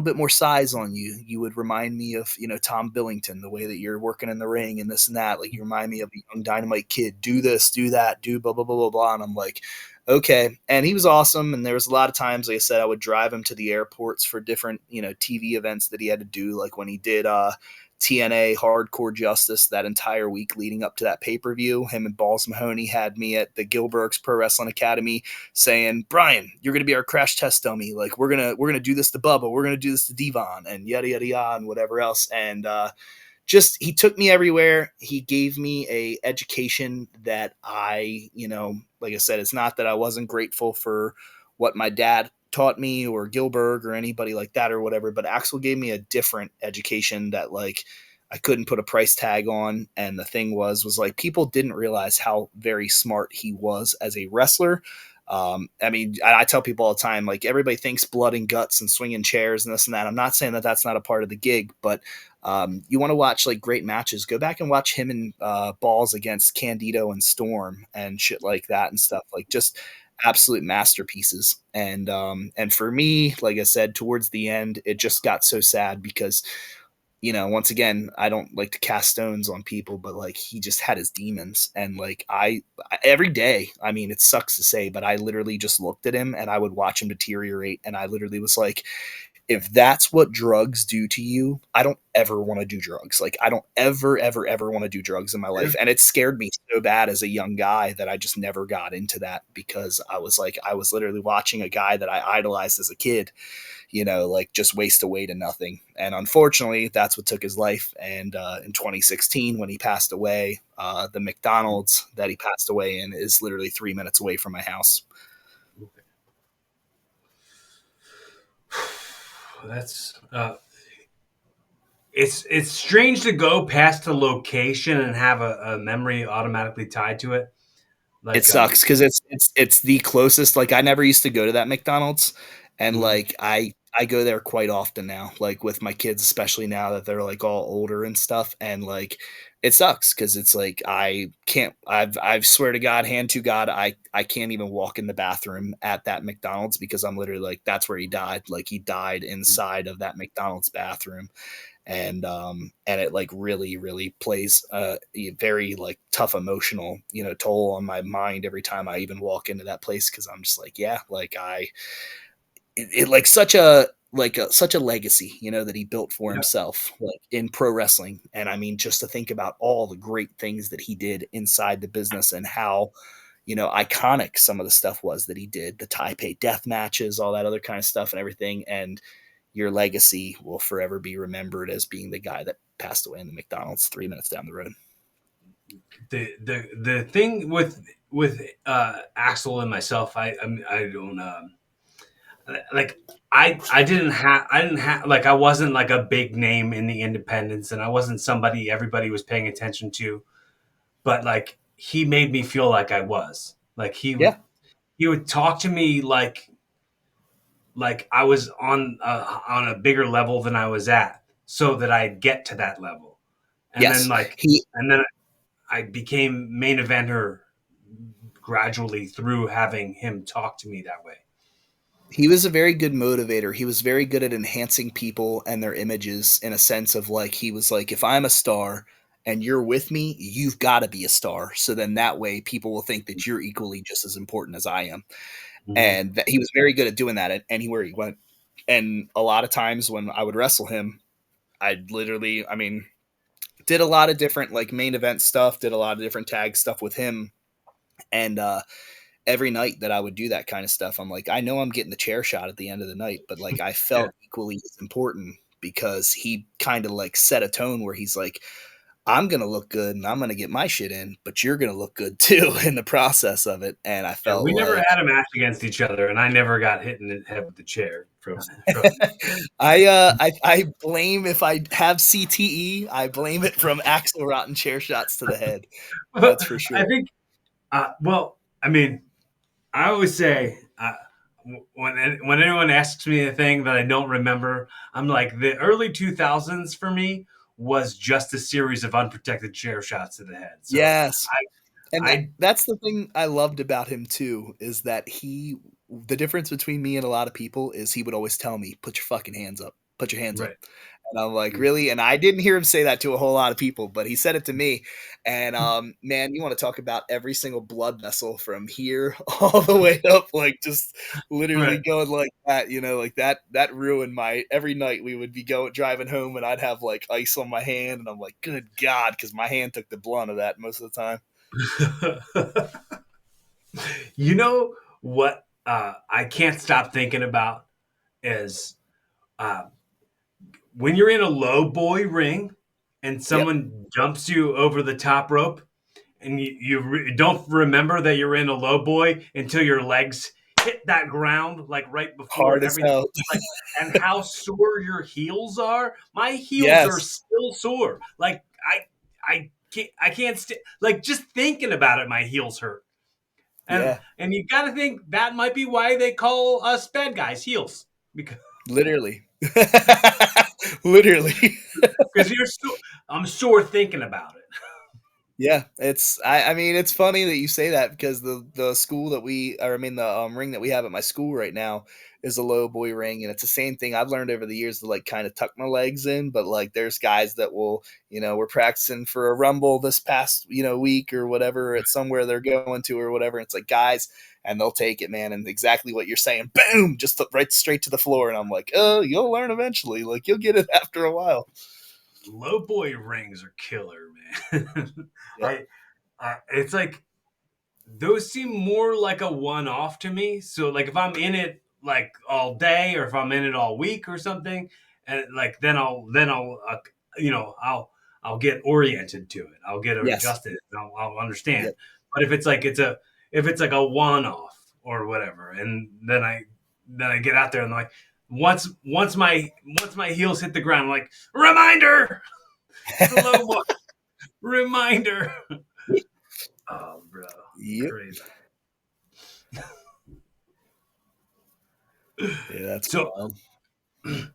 bit more size on you. You would remind me of, Tom Billington, the way that you're working in the ring and this and that. Like, you remind me of a young dynamite kid. Do this, do that, do blah blah blah blah blah. And I'm like, okay. And he was awesome. And there was a lot of times, like I said, I would drive him to the airports for different, TV events that he had to do. Like when he did TNA Hardcore Justice that entire week leading up to that pay-per-view. Him and Balls Mahoney had me at the Gilberg's Pro Wrestling Academy saying, Brian, you're gonna be our crash test dummy. Like we're gonna do this to Bubba, we're gonna do this to Devon, and yada yada yada and whatever else. And just he took me everywhere. He gave me a education that like I said, it's not that I wasn't grateful for what my dad taught me or Gilbert or anybody like that or whatever, but Axel gave me a different education that like I couldn't put a price tag on. And the thing was like people didn't realize how very smart he was as a wrestler. I mean, I tell people all the time, like everybody thinks blood and guts and swinging chairs and this and that. I'm not saying that that's not a part of the gig, but you want to watch like great matches, go back and watch him and Balls against Candido and Storm and shit like that and stuff. Like just absolute masterpieces. And for me, like I said, towards the end, it just got so sad because once again, I don't like to cast stones on people, but like he just had his demons. And like every day, I mean, it sucks to say, but I literally just looked at him and I would watch him deteriorate. And I literally was like, if that's what drugs do to you, I don't ever want to do drugs. Like I don't ever, ever, ever want to do drugs in my life. And it scared me so bad as a young guy that I just never got into that because I was literally watching a guy that I idolized as a kid, like just waste away to nothing. And unfortunately, that's what took his life. And in 2016, when he passed away, the McDonald's that he passed away in is literally 3 minutes away from my house. That's it's strange to go past a location and have a memory automatically tied to it. It Like, sucks because it's the closest. Like I never used to go to that McDonald's, and mhm. like I go there quite often now, like with my kids, especially now that they're like all older and stuff. And like it sucks because it's like I can't. I swear to God, hand to God, I can't even walk in the bathroom at that McDonald's because I'm literally like that's where he died. Like he died inside of that McDonald's bathroom. And it like really plays a very like tough emotional toll on my mind every time I even walk into that place because I'm just like yeah like it like such a legacy that he built for Yeah, himself like in pro wrestling. And I mean just to think about all the great things that he did inside the business and how iconic some of the stuff was that he did, the Taipei death matches, all that other kind of stuff and everything. And your legacy will forever be remembered as being the guy that passed away in the McDonald's 3 minutes down the road. the thing with Axel and myself, I don't like I didn't have like I wasn't like a big name in the independents, and I wasn't somebody everybody was paying attention to, but like he made me feel like I was. Like Yeah. he would talk to me like I was on a bigger level than I was at, so that I'd get to that level, and then Yes. like He and then I became main eventer gradually through having him talk to me that way. he was a very good motivator. He was very good at enhancing people and their images in a sense of like he was like if I'm a star and you're with me, you've got to be a star. So then that way people will think that you're equally just as important as I am. Mm-hmm. And he was very good at doing that at anywhere he went. And a lot of times when I would wrestle him, I'd literally, I mean, did a lot of different like main event stuff, did a lot of different tag stuff with him. And every night that I would do that kind of stuff, I'm like, I know I'm getting the chair shot at the end of the night, but like I Yeah. felt equally as important because he kind of like set a tone where he's like, I'm gonna look good and I'm gonna get my shit in, but you're gonna look good too in the process of it. And I Yeah, felt we never like had a match against each other, and I never got hit in the head with the chair from I blame if I have CTE, I blame it from Axel Rotten chair shots to the head. That's for I sure. think. Well, I mean, I always say when anyone asks me a thing that I don't remember, I'm like the early 2000s for me was just a series of unprotected chair shots to the head. So Yes. And I that's the thing I loved about him too, is that he the difference between me and a lot of people is he would always tell me, "Put your fucking hands up. Put your hands up." Right. And I'm like, Mhm. "Really?" And I didn't hear him say that to a whole lot of people, but he said it to me. And man, you want to talk about every single blood vessel from here all the way up, like just literally Right. going like that, like that ruined my every night we would be going driving home and I'd have like ice on my hand and I'm like, good God, because my hand took the blunt of that most of the time. You know what I can't stop thinking about is uh, when you're in a low boy ring and Yep. someone jumps you over the top rope and you don't remember that you're in a low boy until your legs hit that ground like right before Hard as everything, hell. like, and how sore your heels are. My heels are Yes. still sore. Like I can't like just thinking about it, my heels hurt. and Yeah. and you got to think that might be why they call us bad guys heels, because Literally. Literally. you're still, I'm sore thinking about it. Yeah, I mean it's funny that you say that because the school that we or I mean the ring that we have at my school right now is a low boy ring and it's the same thing I've learned over the years to like kind of tuck my legs in, but like there's guys that will, we're practicing for a rumble this past, week or whatever at somewhere they're going to or whatever. And it's like guys and they'll take it, man, and exactly what you're saying, boom, just right straight to the floor and I'm like, "Oh, you'll learn eventually. Like you'll get it after a while." Low boy rings are killer, man. Yep. It's like those seem more like a one-off to me. So like if I'm in it like all day, or if I'm in it all week or something, and like then I'll get oriented to it. I'll get Yes. adjusted. And I'll understand. Yep. But if it's like a one-off or whatever, and then I get out there and like once my heels hit the ground, I'm like, reminder, it's a low one. Reminder. Oh, bro, Yep. crazy. Yeah, that's So wild.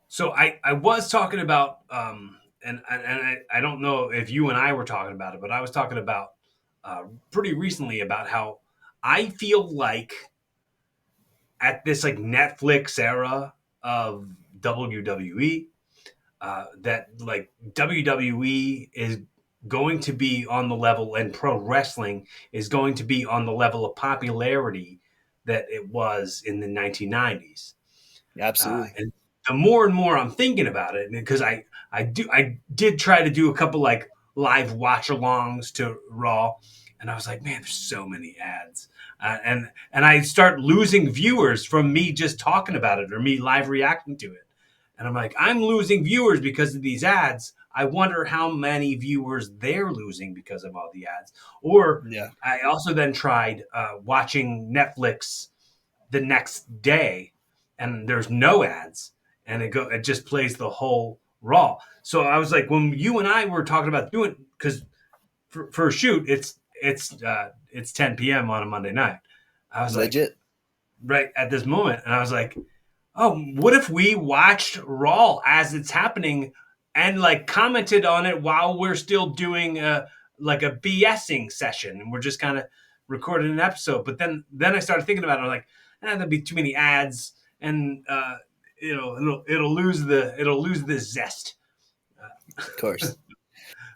So I was talking about and I don't know if you and I were talking about it, but I was talking about pretty recently about how I feel like at this like Netflix era of WWE, that like WWE is going to be on the level, and pro wrestling is going to be on the level of popularity that it was in the 1990s. Absolutely. And the more and more I'm thinking about it, because I did try to do a couple like live watch alongs to Raw, and I was like, man, there's so many ads, and I start losing viewers from me just talking about it or me live reacting to it, and I'm like, I'm losing viewers because of these ads. I wonder how many viewers they're losing because of all the ads. Or Yeah. I also then tried watching Netflix the next day, and there's no ads, and it just plays the whole Raw. So I was like, when you and I were talking about doing, because for a shoot it's 10 p.m. on a Monday night. I was like, Legit. right at this moment, and I was like, oh, what if we watched Raw as it's happening and like commented on it while we're still doing like a BSing session, and we're just kind of recording an episode. But then I started thinking about it. I'm like, there'd be too many ads, and it'll lose the zest. Of course.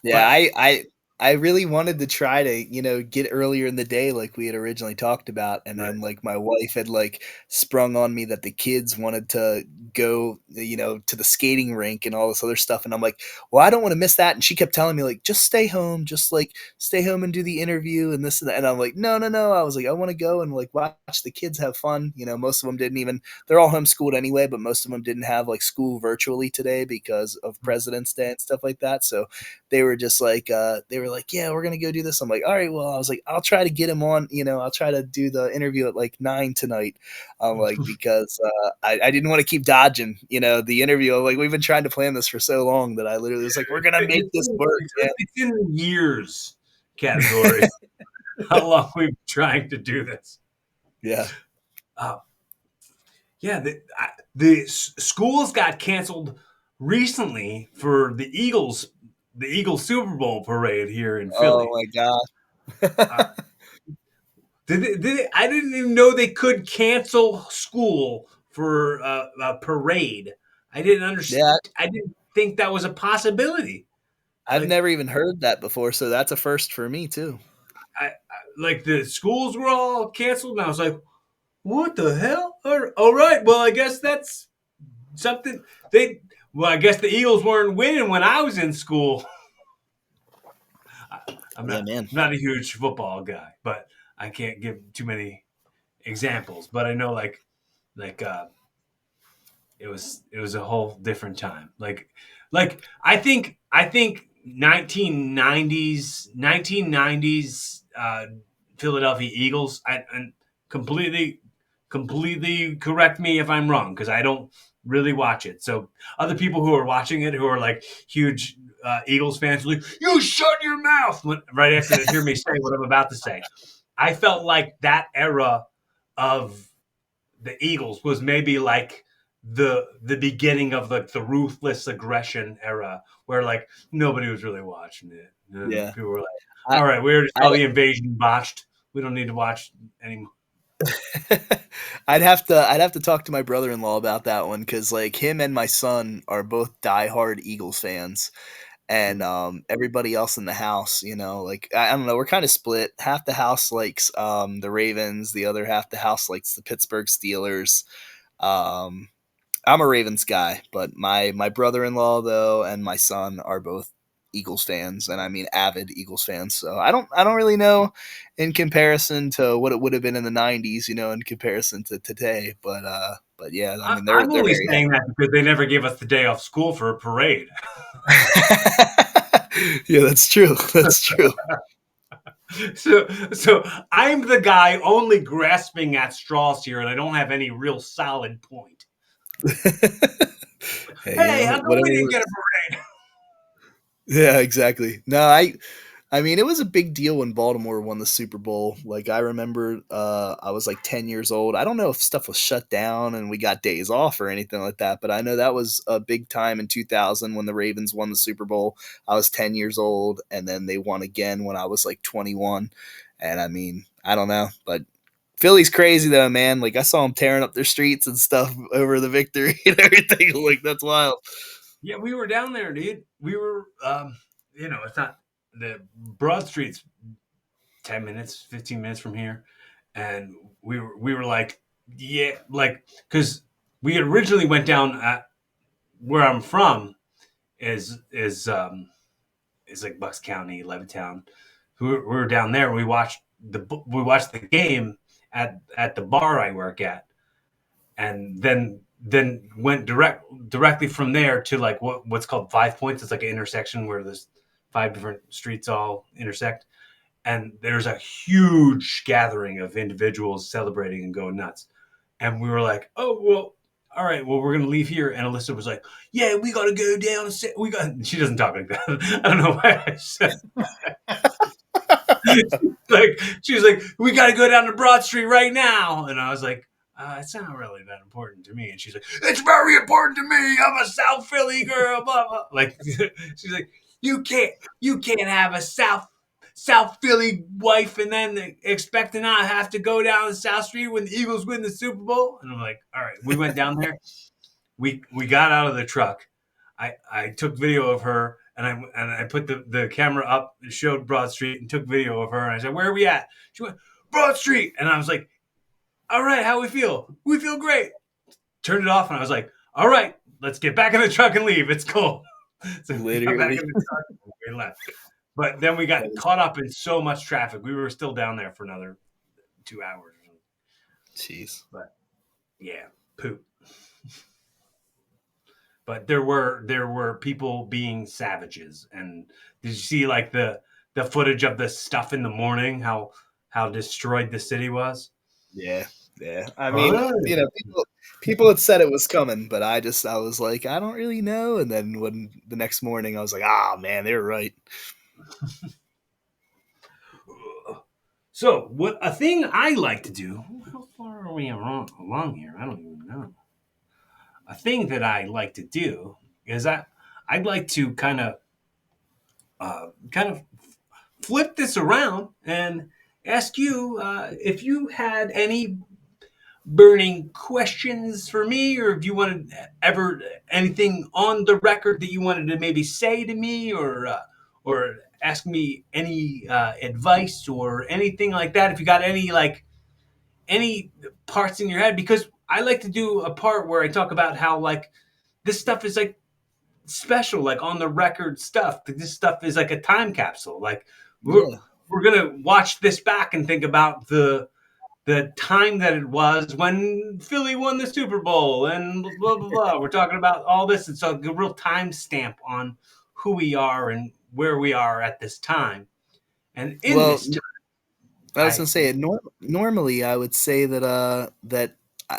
Yeah, But I really wanted to try to, get earlier in the day like we had originally talked about, and right, then, like, my wife had, like, sprung on me that the kids wanted to go, to the skating rink and all this other stuff, and I'm like, "Well, I don't wanna miss that," and she kept telling me, like, "Just stay home, just, like, stay home and do the interview and this and that," and I'm like, "No, no, no," I was like, "I wanna go and, like, watch the kids have fun," most of them didn't even they're all homeschooled anyway, but most of them didn't have, like, school virtually today because of President's Day and stuff like that, so they were just like, they were like, "Yeah, we're gonna go do this." I'm like, "All right, well," I was like, "I'll try to get him on. I'll try to do the interview at like 9 tonight." I'm like, because I didn't want to keep dodging, the interview. Like we've been trying to plan this for so long that I literally was like, "We're gonna make this work, man." it's in the years category. How long we've been trying to do this? Yeah. Uh, Yeah, the schools got canceled recently for the Eagles Super Bowl parade here in Oh Philly. my Uh, god. I didn't even know they could cancel school for a parade. I didn't understand. Yeah, I didn't think that was a possibility. I've Like never even heard that before, so that's a first for me too. like the schools were all canceled, and I was like, "What the hell?" All right, well, I guess that's something they. Well, I guess the Eagles weren't winning when I was in school. I, I'm Yeah, not. man. I'm not a huge football guy, but I can't give too many examples. But I know like it was a whole different time. Like I think 1990s Philadelphia Eagles. And completely correct me if I'm wrong because I don't really watch it. So other people who are watching it who are like huge Eagles fans are like, you shut your mouth right after they hear me say what I'm about to say. I felt like that era of the Eagles was maybe like the beginning of like the ruthless aggression era where like nobody was really watching it. And Yeah. people were like, I all right, we already I saw the invasion botched. We don't need to watch anymore. I'd have to talk to my brother-in-law about that one because like him and my son are both diehard Eagles fans, and everybody else in the house, like I don't know, we're kind of split. Half the house likes the Ravens, the other half the house likes the Pittsburgh Steelers. Um, I'm a Ravens guy, but my brother-in-law though and my son are both Eagles fans, and I mean avid Eagles fans. So I don't really know in comparison to what it would have been in the '90s, in comparison to today. But yeah, I mean they're I'm they're only very saying that because they never gave us the day off school for a parade. happy. Yeah, that's true. That's true. So I'm the guy only grasping at straws here, and I don't have any real solid point. Hey, Hey, how come we whatever didn't get a works. parade? Yeah, exactly. No, I mean, it was a big deal when Baltimore won the Super Bowl. Like I remember I was like 10 years old. I don't know if stuff was shut down and we got days off or anything like that, but I know that was a big time in 2000 when the Ravens won the Super Bowl. I was 10 years old and then they won again when I was like 21. And I mean, I don't know, but Philly's crazy though, man. Like I saw them tearing up their streets and stuff over the victory and everything. Like that's wild. Yeah, we were down there, dude. We were, it's not the Broad Street's 10 minutes, 15 minutes from here, and we were like, yeah, like because we originally went down at where I'm from is like Bucks County, Levittown. We were down there. We watched the game at the bar I work at, and then went directly from there to like what's called 5 Points. It's like an intersection where there's five different streets all intersect, and there's a huge gathering of individuals celebrating and going nuts. And we were like, oh well, all right, well we're gonna leave here. And Alyssa was like, yeah, we gotta go down. And sit. We got. She doesn't talk like that. I don't know why I said like she was like, we got to go down to Broad Street right now, and I was like, it's not really that important to me. And she's like, it's very important to me. I'm a South Philly girl. Blah blah. Like she's like, you can't have a South Philly wife and then expect to not have to go down the South Street when the Eagles win the Super Bowl. And I'm like, all right, we went down there. We got out of the truck. I took video of her and I put the camera up and showed Broad Street and took video of her and I said, where are we at? She went, Broad Street. And I was like, all right, how we feel? We feel great. Turned it off and I was like, all right, let's get back in the truck and leave. It's cool. So we got back Literally. in the truck and we left. But then we got caught up in so much traffic. We were still down there for another 2 hours. Jeez. But yeah, poop. But there were people being savages. And did you see like the footage of the stuff in the morning? How destroyed the city was. Yeah, yeah. I mean, Oh. people had said it was coming, but I was like, I don't really know. And then when the next morning, I was like, ah, man, they were right. So what a thing I like to do. How far are we along here? I don't even know. A thing that I like to do is I'd like to kind of flip this around and ask you if you had any burning questions for me, or if you wanted ever anything on the record that you wanted to maybe say to me, or ask me any advice or anything like that. If you got any parts in your head, because I like to do a part where I talk about how like this stuff is like special, like on the record stuff. This stuff is like a time capsule. Like we're Yeah. we're gonna watch this back and think about the time that it was when Philly won the Super Bowl and blah blah blah. We're talking about all this. It's a real time stamp on who we are and where we are at this time. And in Well, this time, I was I gonna say, normally I would say that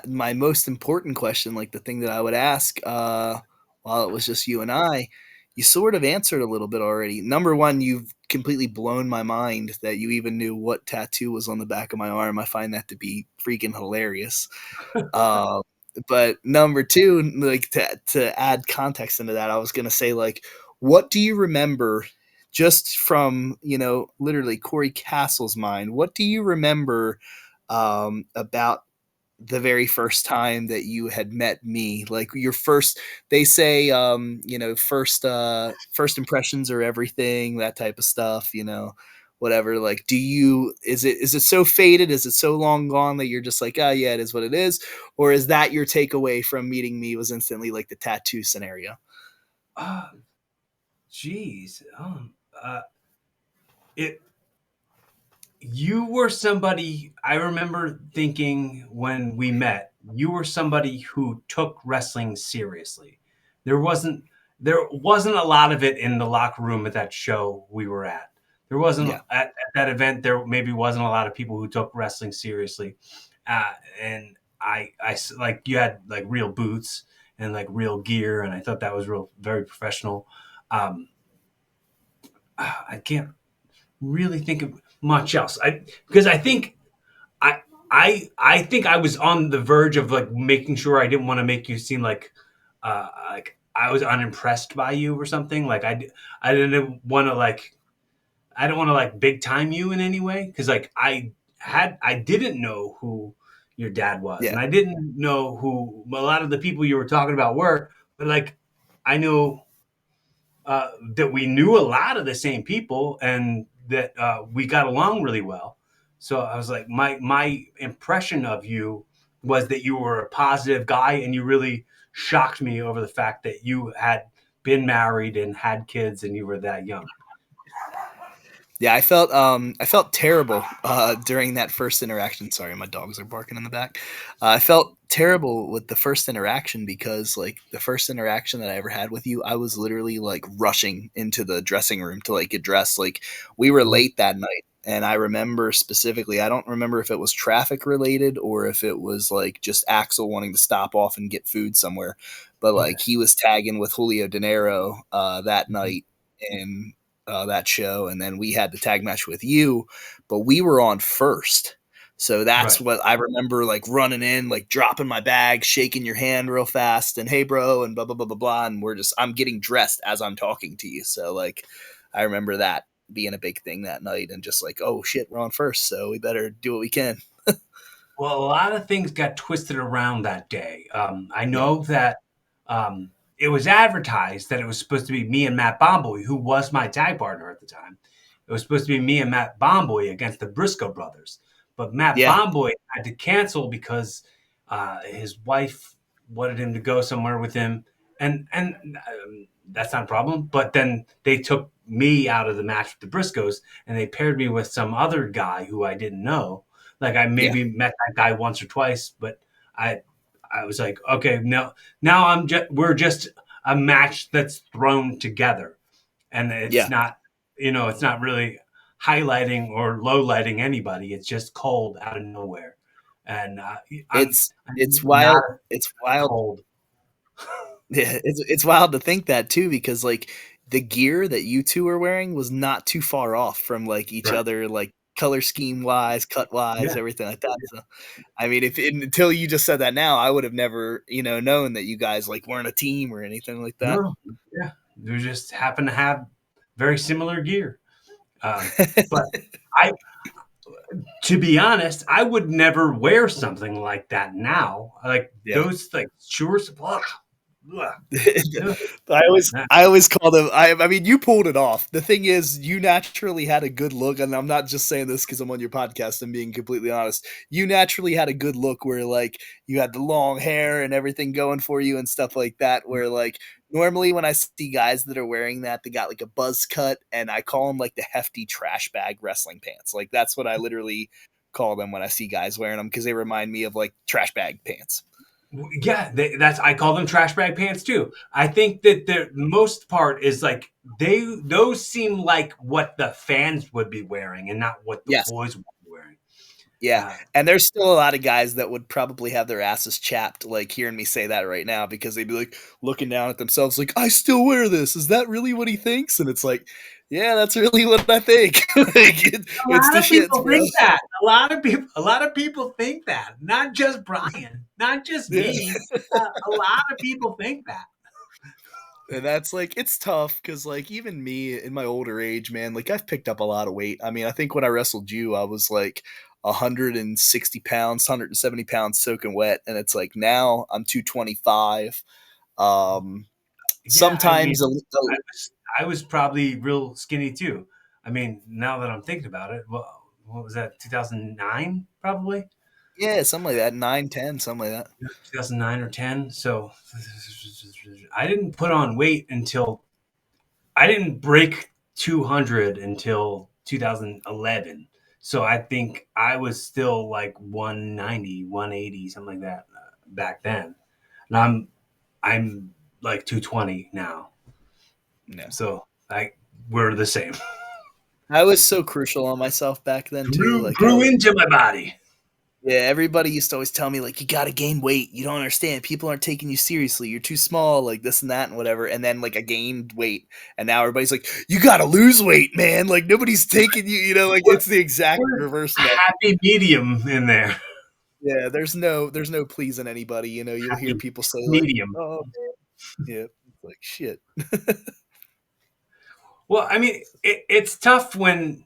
my most important question, like the thing that I would ask while it was just you and I, you sort of answered a little bit already. Number one, you've completely blown my mind that you even knew what tattoo was on the back of my arm. I find that to be freaking hilarious. Uh, but number two, like to add context into that, I was gonna say like, what do you remember just from literally Cory Castle's mind? What do you remember about the very first time that you had met me, like your first, they say first impressions are everything, that type of stuff, whatever. Like, is it so faded, is it so long gone that you're just like, oh yeah, it is what it is? Or is that your takeaway from meeting me, was instantly like the tattoo scenario? uh, geez, uh, it you were somebody I remember thinking when we met, you were somebody who took wrestling seriously. There wasn't there wasn't a lot of it in the locker room at that show we were at. There wasn't Yeah. at that event. There maybe wasn't a lot of people who took wrestling seriously, and like you had like real boots and like real gear, and I thought that was real very professional. Um, I can't really think of much else. I think I I think I was on the verge of like making sure I didn't want to make you seem like I was unimpressed by you or something. Like I didn't want to like I don't want to like big time you in any way, because like I didn't know who your dad was, Yeah. and I didn't know who a lot of the people you were talking about were, but like I knew that we knew a lot of the same people and that we got along really well. So I was like, my impression of you was that you were a positive guy, and you really shocked me over the fact that you had been married and had kids, and you were that young. Yeah, I felt terrible during that first interaction. Sorry, my dogs are barking in the back. I felt terrible with the first interaction because like the first interaction that I ever had with you, I was literally like rushing into the dressing room to like get dressed. Like we were Mhm. late that night, and I remember specifically, I don't remember if it was traffic related or if it was like just Axel wanting to stop off and get food somewhere, but Okay. like he was tagging with Julio De Niro that Mhm. night, and that show, and then we had the tag match with you, but we were on first. So that's Right. what I remember, like running in, like dropping my bag, shaking your hand real fast, and hey, bro, and blah blah blah blah blah. And I'm getting dressed as I'm talking to you. So like, I remember that being a big thing that night, and just like, oh shit, we're on first, so we better do what we can. Well, a lot of things got twisted around that day. I Yeah, know that it was advertised that it was supposed to be me and Matt Bomboy, who was my tag partner at the time. It was supposed to be me and Matt Bomboy against the Briscoe brothers, but Matt yeah, Bomboy had to cancel because his wife wanted him to go somewhere with him, and that's not a problem. But then they took me out of the match with the Briscoes, and they paired me with some other guy who I didn't know. Like I yeah, maybe met that guy once or twice, but I I was like, okay, now we're just a match that's thrown together, and it's yeah. not it's not really highlighting or lowlighting anybody. It's just cold out of nowhere, and I'm It's not wild. It's wild. cold. Yeah, it's wild to think that too, because like the gear that you two were wearing was not too far off from like each Right. other, like color scheme wise, cut wise, Yeah. everything like that. So I mean, if until you just said that now, I would have never known that you guys like weren't a team or anything like that. No. Yeah. We just happen to have very similar gear. But I To be honest, I would never wear something like that now. Like Yeah. those like shorts. Ugh, ugh, ugh, nah. I always call them. I mean, you pulled it off. The thing is, you naturally had a good look, and I'm not just saying this because I'm on your podcast. I'm being completely honest. You naturally had a good look, where like you had the long hair and everything going for you and stuff like that. Where like normally when I see guys that are wearing that, they got like a buzz cut, and I call them like the hefty trash bag wrestling pants. Like that's what I literally call them when I see guys wearing them because they remind me of like trash bag pants. Yeah, that's I call them trash bag pants too. I think that the most part is like those seem like what the fans would be wearing and not what the Yes. boys would be wearing. Yeah, Uh, and there's still a lot of guys that would probably have their asses chapped, like, hearing me say that right now because they'd be, like, looking down at themselves like, "I still wear this. Is that really what he thinks?" And it's like, "Yeah, that's really what I think." Like, a it's lot the of shits, people bro. think that. A lot of people think that. Not just Brian, not just Yeah, me. A lot of people think that. and that's, like it's tough because like, even me in my older age, man, like, I've picked up a lot of weight. I mean, I think when I wrestled you, I was, like, 160 pounds, 170 pounds soaking wet, and it's like, now I'm 225. Um Yeah, I mean, Sometimes I was I was probably real skinny too. I mean, now that I'm thinking about it, well, what was that? 2009, probably yeah, something like that, 9, 10, something like that. 2009 or 10. So I didn't put on weight until I didn't break 200 until 2011. So I think I was still like 190, 180, something like that back then. And I'm like 220 now. No. So I we're the same. I was so crucial on myself back then too, like, I Grew was into my body. yeah, everybody used to always tell me, like, "You gotta gain weight, you don't understand, people aren't taking you seriously, you're too small, like, this and that and whatever," and then, like, I gained weight, and now everybody's like, "You gotta lose weight, man, like, nobody's taking you," like, We're, it's the exact we're reverse a now. happy medium in there. Yeah, there's no pleasing anybody, you'll hear Happy people say, like, medium. "Oh, man," yeah, it's like, "Shit." Well, I mean, it's tough when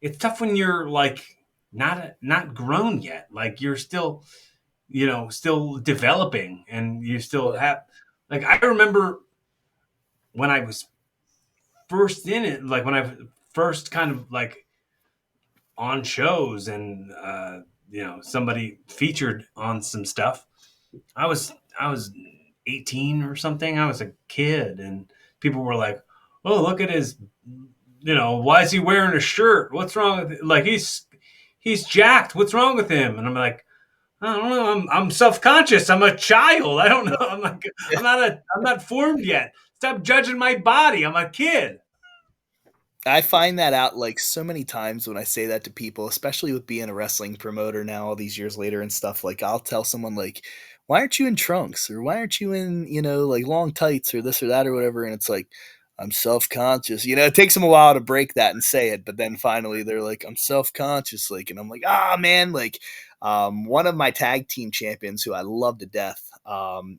you're like not grown yet. Like you're still, still developing, and you still Yeah, have. Like I remember when I was first in it, like when I first kind of like on shows and somebody featured on some stuff. I was 18 or something. I was a kid, and people were like, "Oh, look at his, why is he wearing a shirt? What's wrong with it? Like he's jacked. What's wrong with him?" And I'm like, "I don't know. I'm self conscious. I'm a child. I don't know. I'm like yeah. I'm not formed yet. Stop judging my body. I'm a kid." I find that out like so many times when I say that to people, especially with being a wrestling promoter now, all these years later and stuff. Like, I'll tell someone, like, why aren't you in trunks? Or why aren't you in, like long tights or this or that or whatever? And it's like, I'm self conscious. It takes them a while to break that and say it. But then finally they're like, I'm self conscious. Like, and I'm like, ah, man. Like, one of my tag team champions who I love to death,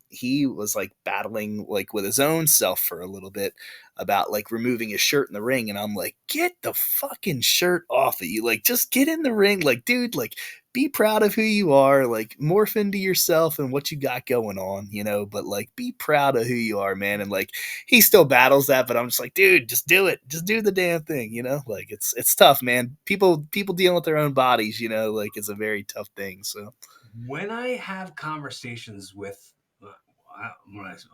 he was like battling like with his own self for a little bit about like removing his shirt in the ring, and I'm like, get the fucking shirt off of you, like just get in the ring, like dude, like be proud of who you are, like morph into yourself and what you got going on, but like be proud of who you are, man. And like he still battles that, but I'm just like, dude, just do it, just do the damn thing, like it's tough, man. People dealing with their own bodies, like it's a very tough thing. So When I have conversations with,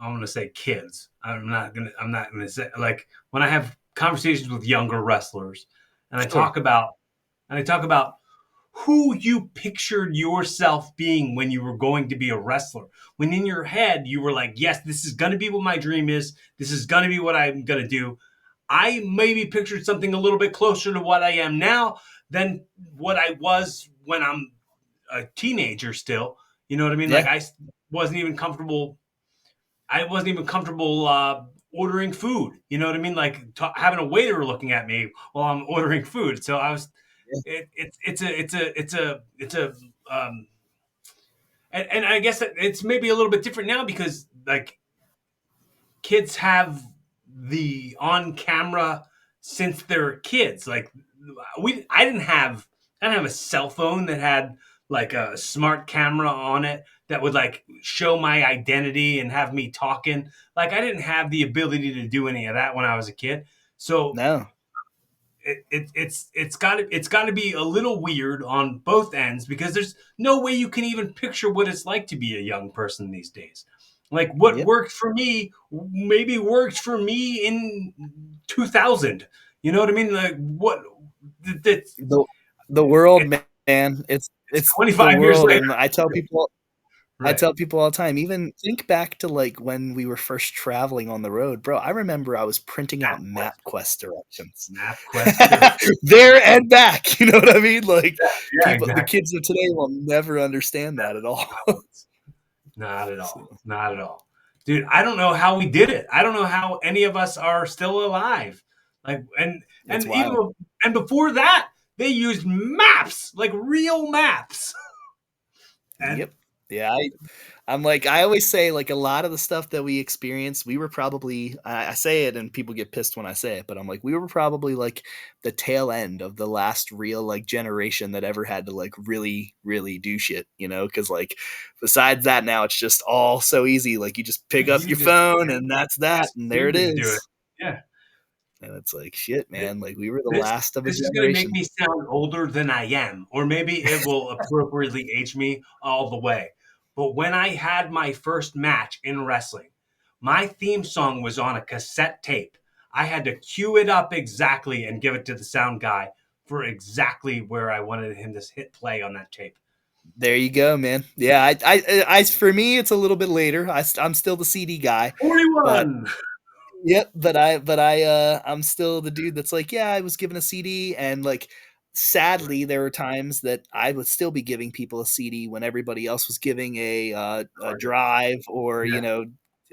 I'm gonna say kids. I'm not gonna say like when I have conversations with younger wrestlers, and sure. I talk about who you pictured yourself being when you were going to be a wrestler. When in your head you were like, yes, this is gonna be what my dream is. This is gonna be what I'm gonna do. I maybe pictured something a little bit closer to what I am now than what I was when I'm a teenager still. You know what I mean? Yeah. Like wasn't even comfortable. I wasn't even comfortable ordering food. You know what I mean? Like having a waiter looking at me while I'm ordering food. So I was. Yeah. It's a and I guess that it's maybe a little bit different now because like kids have the on camera since they're kids. Like I didn't have I didn't have a cell phone that had like a smart camera on it that would like show my identity and have me talking. Like I didn't have the ability to do any of that when I was a kid. So No. it's got to be a little weird on both ends because there's no way you can even picture what it's like to be a young person these days. Like what Yep. worked for me maybe worked for me in 2000. You know what I mean? Like what it's The the world, it, man. it's It's the 25 years world, later. and I Right. tell people all the time, even think back to like when we were first traveling on the road, bro. I remember I was printing out MapQuest. MapQuest directions. MapQuest too. There and back. You know what I mean? Like Yeah, the exactly. kids of today will never understand that at all. Not once. Not at So, all. Not at all. Dude, I don't know how we did it. I don't know how any of us are still alive. Like it's even wild. and before that, they used maps, like real maps. And Yep. Yeah, I'm like, I always say, like, a lot of the stuff that we experienced, we were probably, I say it and people get pissed when I say it, but I'm like, we were probably like the tail end of the last real like generation that ever had to like really, really do shit, you know? Cause like, besides that, now it's just all so easy. Like, you just pick up you your just phone and that's that. ask And there Siri it to do it. is. Yeah. And it's like, shit, man. Like, we were the This last of a this is gonna make generation. me sound older than I am, or maybe it will appropriately age me all the way. But when I had my first match in wrestling, my theme song was on a cassette tape. I had to cue it up exactly and give it to the sound guy for exactly where I wanted him to hit play on that tape. There you go, man. Yeah. For me, it's a little bit later. I'm still the CD guy, but 41. yep, I'm still the dude that's like, yeah, I was given a CD, and like, Right. sadly, there were times that I would still be giving people a CD when everybody else was giving a Cartridge. drive, or Yeah.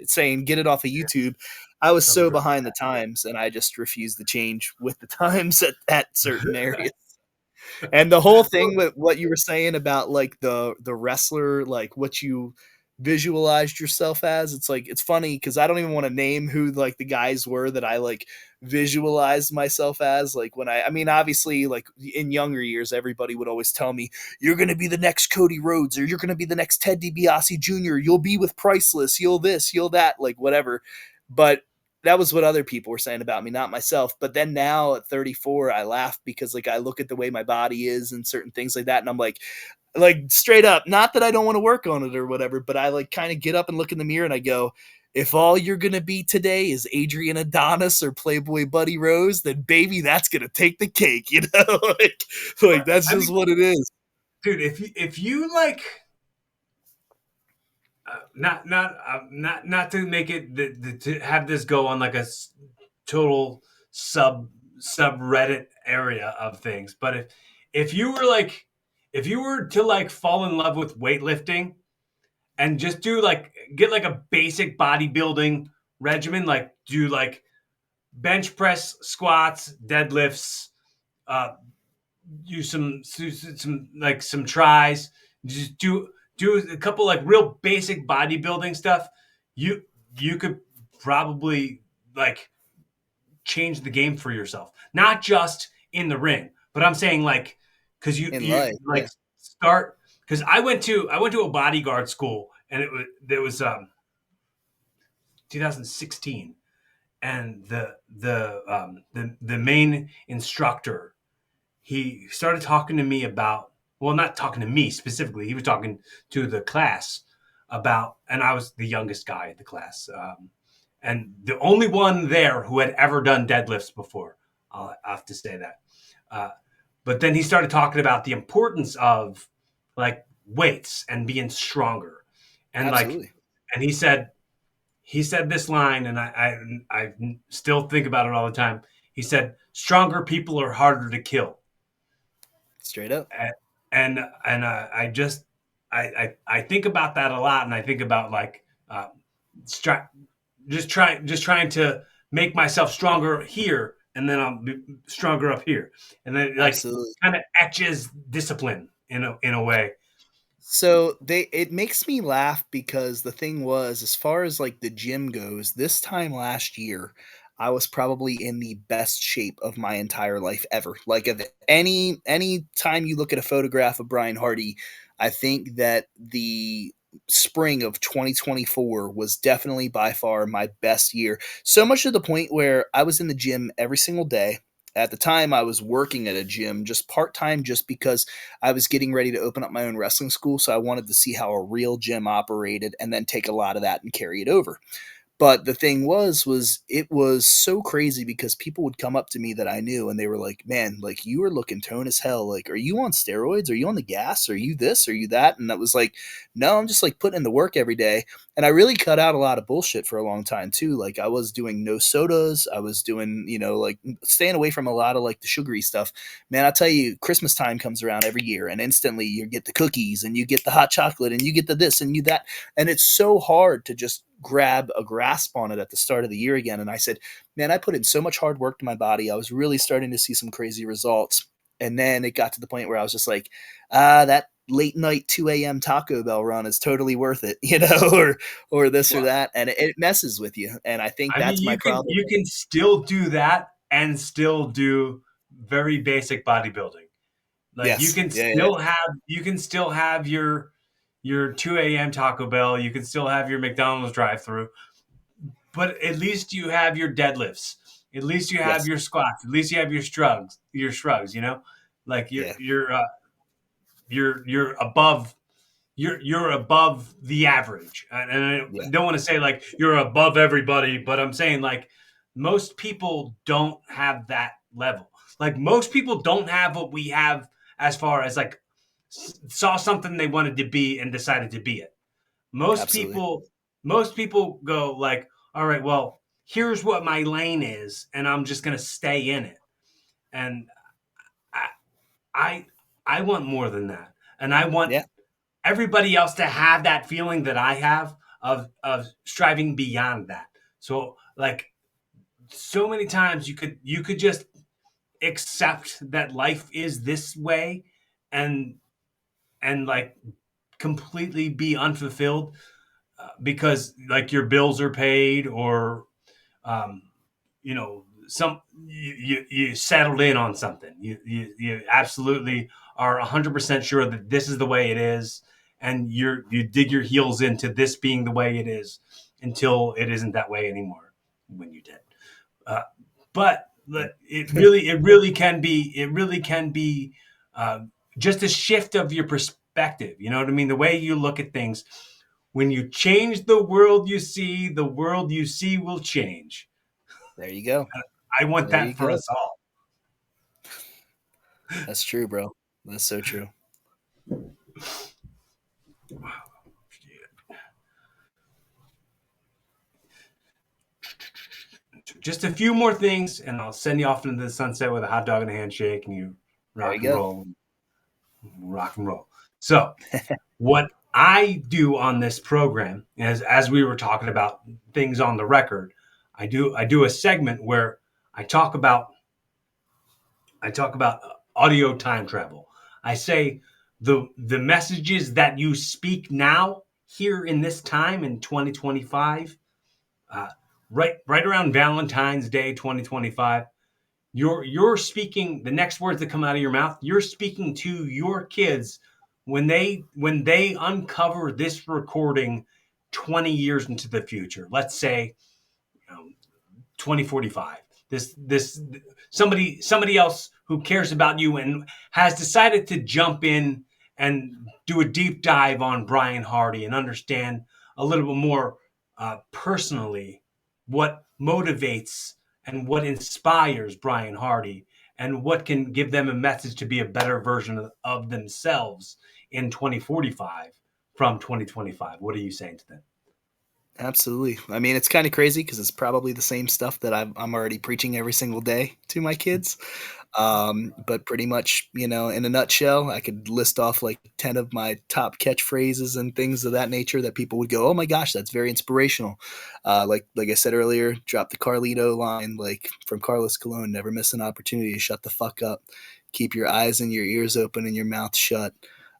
saying get it off of Yeah. YouTube. I was Thumb so drive. behind the times, and I just refused to change with the times at certain areas. And the whole thing with what you were saying about like the wrestler, like what you visualized yourself as, it's like it's funny because I don't even want to name who like the guys were that I like visualized myself as. Like when I mean, obviously, like in younger years, everybody would always tell me, "You're gonna be the next Cody Rhodes, or you're gonna be the next Ted DiBiase Jr. You'll be with Priceless. You'll this, you'll that, like whatever." But that was what other people were saying about me, not myself. But then now at 34, I laugh because like I look at the way my body is and certain things like that, and I'm like straight up, not that I don't want to work on it or whatever, but I like kind of get up and look in the mirror and I go, if all you're gonna be today is Adrian Adonis or Playboy Buddy Rose, then baby, that's gonna take the cake, you know? Like that's I mean, just what it is. dude, if you like not to make it to have this go on like a total sub subreddit area of things, but if you were like if you were to like fall in love with weightlifting and just do like get like a basic bodybuilding regimen, like do like bench press, squats, deadlifts, uh, do some like some tries, just do a couple like real basic bodybuilding stuff. You you could probably like change the game for yourself, not just in the ring, but I'm saying like because In you life, like yeah. start because I went to a bodyguard school and it was 2016 and the main instructor he started talking to me about well not talking to me specifically he was talking to the class about and I was the youngest guy in the class and the only one there who had ever done deadlifts before I have to say that uh, but then he started talking about the importance of like weights and being stronger and like Absolutely. and he said this line and I still think about it all the time. He said stronger people are harder to kill. Straight up. And I just I think about that a lot, and I think about like stri- just trying to make myself stronger here, and then I'll be stronger up here, and then like Absolutely. kind of etches discipline in a way. So it makes me laugh because the thing was, as far as like the gym goes, this time last year, I was probably in the best shape of my entire life ever. Like of any time you look at a photograph of Brian Hardy, I think that the spring of 2024 was definitely by far my best year. So much to the point where I was in the gym every single day. At the time, I was working at a gym just part time, just because I was getting ready to open up my own wrestling school. So I wanted to see how a real gym operated and then take a lot of that and carry it over. But the thing was it was so crazy because people would come up to me that I knew and they were like, "Man, like you were looking toned as hell. Like, are you on steroids? Are you on the gas? Are you this? Are you that?" And that was like, "No, I'm just like putting in the work every day." And I really cut out a lot of bullshit for a long time too. Like I was doing no sodas. I was doing, like staying away from a lot of like the sugary stuff. Man, I tell you, Christmas time comes around every year and instantly you get the cookies and you get the hot chocolate and you get the this and you that. And it's so hard to just grab a grasp on it at the start of the year again. And I said, man, I put in so much hard work to my body. I was really starting to see some crazy results. And then it got to the point where I was just like, that late night 2 a.m. Taco Bell run is totally worth it, or this or Well, that. And it messes with you. And I think I mean, that's my problem. you can still do that and still do very basic bodybuilding. Like Yes. Yeah. Yeah. you can still have your 2 a.m. Taco Bell. You can still have your McDonald's drive-through, but at least you have your deadlifts. At least you have Yes. your squats. At least you have your shrugs. Your shrugs. Like Yeah. you're above you're above the average. And I Yeah. don't want to say like you're above everybody, but I'm saying like most people don't have that level. Like most people don't have what we have as far as like saw something they wanted to be and decided to be it. Most Absolutely. people most people go like, all right, well, here's what my lane is, and I'm just gonna stay in it. And I I I want more than that. And I want Yeah. everybody else to have that feeling that I have of striving beyond that. So like so many times you could just accept that life is this way and like completely be unfulfilled because like your bills are paid or um, some you settled in on something. You absolutely are 100% sure that this is the way it is, and you dig your heels into this being the way it is until it isn't that way anymore. When you did, uh, but it really can be uh, just a shift of your perspective. You know what I mean? The way you look at things. When you change the world you see will change. There you go. I want There you that for go. us all. That's true, bro. That's so true. Just a few more things, and I'll send you off into the sunset with a hot dog and a handshake, and you There rock you and go. roll, rock and roll. So, what I do on this program, as we were talking about things on the record, I do a segment where I talk about audio time travel. I say the messages that you speak now here in this time in 2025, uh, right around Valentine's Day 2025, you're speaking the next words that come out of your mouth. You're speaking to your kids when they uncover this recording 20 years into the future. Let's say you know, 2045. This somebody else who cares about you and has decided to jump in and do a deep dive on Brian Hardy and understand a little bit more personally what motivates and what inspires Brian Hardy and what can give them a message to be a better version of themselves in 2045 from 2025. What are you saying to them? Absolutely. I mean, it's kind of crazy because it's probably the same stuff that I'm already preaching every single day to my kids. But pretty much, in a nutshell, I could list off like 10 of my top catchphrases and things of that nature that people would go, "Oh my gosh, that's very inspirational." Like I said earlier, drop the Carlito line, like from Carlos Colon, never miss an opportunity to shut the fuck up. Keep your eyes and your ears open and your mouth shut.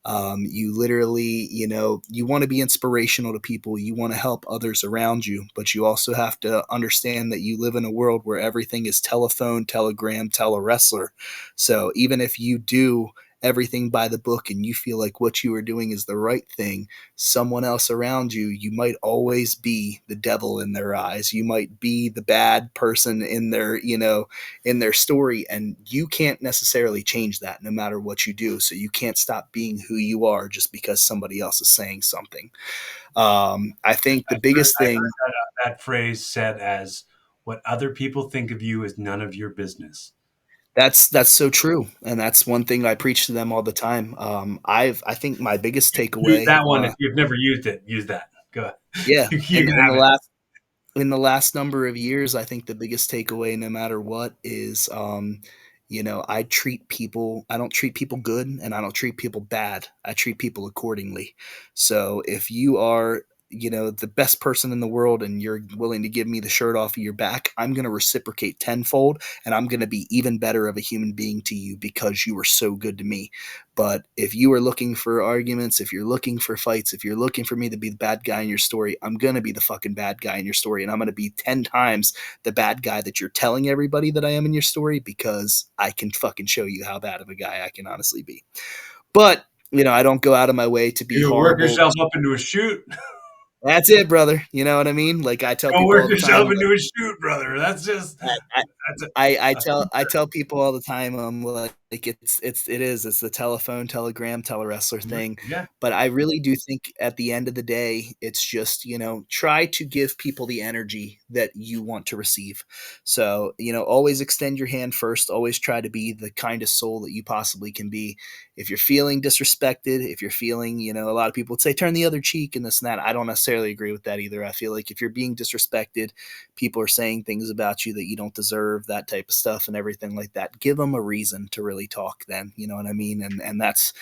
You literally, you want to be inspirational to people. You want to help others around you, but you also have to understand that you live in a world where everything is telephone, telegram, tele-wrestler. So even if you do everything by the book and you feel like what you are doing is the right thing, someone else around you, you might always be the devil in their eyes. You might be the bad person in their, in their story, and you can't necessarily change that no matter what you do. So you can't stop being who you are just because somebody else is saying something. I think the biggest I heard thing that phrase said as, "What other people think of you is none of your business." that's so true, and that's one thing I preach to them all the time. I think my biggest Use takeaway, that one if you've never used it. Use that. Go ahead. yeah, You and can have it. in the last number of years, I think the biggest takeaway, no matter what, is I don't treat people good and I don't treat people bad. I treat people accordingly. So if you are, the best person in the world and you're willing to give me the shirt off of your back, I'm going to reciprocate tenfold, and I'm going to be even better of a human being to you because you were so good to me. But if you are looking for arguments, if you're looking for fights, if you're looking for me to be the bad guy in your story, I'm going to be the fucking bad guy in your story. And I'm going to be 10 times the bad guy that you're telling everybody that I am in your story, because I can fucking show you how bad of a guy I can honestly be. But, I don't go out of my way to be You work horrible. yourself up into a shoot. That's it, brother. You know what I mean? Like I tell Don't people work all the time, yourself into a shoot, brother. That's just I, that's a, I tell people all the time, like it's the telephone, telegram, telewrestler thing. yeah. But I really do think at the end of the day, it's just, try to give people the energy that you want to receive. So, always extend your hand first, always try to be the kindest soul that you possibly can be. If you're feeling disrespected, if you're feeling, a lot of people would say turn the other cheek and this and that. I don't necessarily agree with that either. I feel like if you're being disrespected, people are saying things about you that you don't deserve, that type of stuff and everything like that, give them a reason to really talk then, you know what I mean? And that's,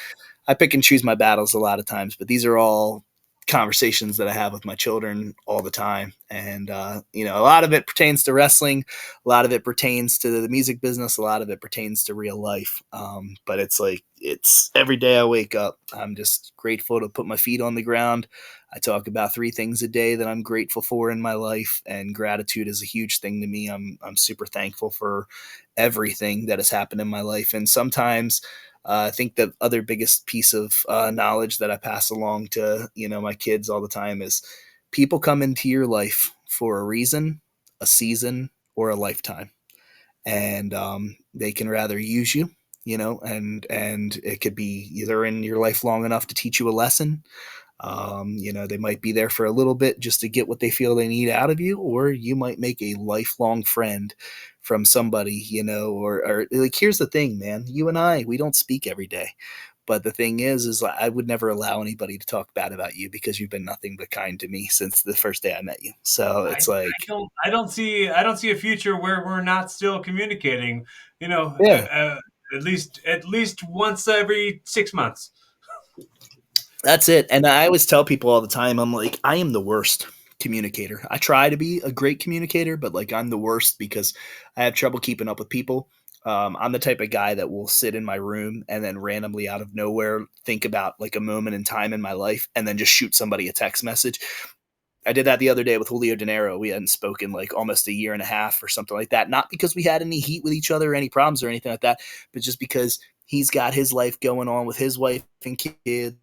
I pick and choose my battles a lot of times, but these are all conversations that I have with my children all the time. And, a lot of it pertains to wrestling. A lot of it pertains to the music business. A lot of it pertains to real life. But it's like, it's every day I wake up, I'm just grateful to put my feet on the ground. I talk about 3 things a day that I'm grateful for in my life, and gratitude is a huge thing to me. I'm super thankful for everything that has happened in my life. And sometimes I think the other biggest piece of knowledge that I pass along to my kids all the time is people come into your life for a reason, a season, or a lifetime, and they can rather use you, and it could be either in your life long enough to teach you a lesson. They might be there for a little bit just to get what they feel they need out of you, or you might make a lifelong friend from somebody, or like, here's the thing, man, you and we don't speak every day. But the thing is I would never allow anybody to talk bad about you because you've been nothing but kind to me since the first day I met you. So I, it's I like, don't I don't see I don't see a future where we're not still communicating. You know, yeah, at least once every 6 months. that's it. And I always tell people all the time, I'm like, I am the worst communicator. I try to be a great communicator, but like I'm the worst because I have trouble keeping up with people. I'm the type of guy that will sit in my room and then randomly out of nowhere think about like a moment in time in my life and then just shoot somebody a text message. I did that the other day with Julio De Niro. We hadn't spoken like almost a year and a half or something like that. Not because we had any heat with each other or any problems or anything like that, but just because he's got his life going on with his wife and kids,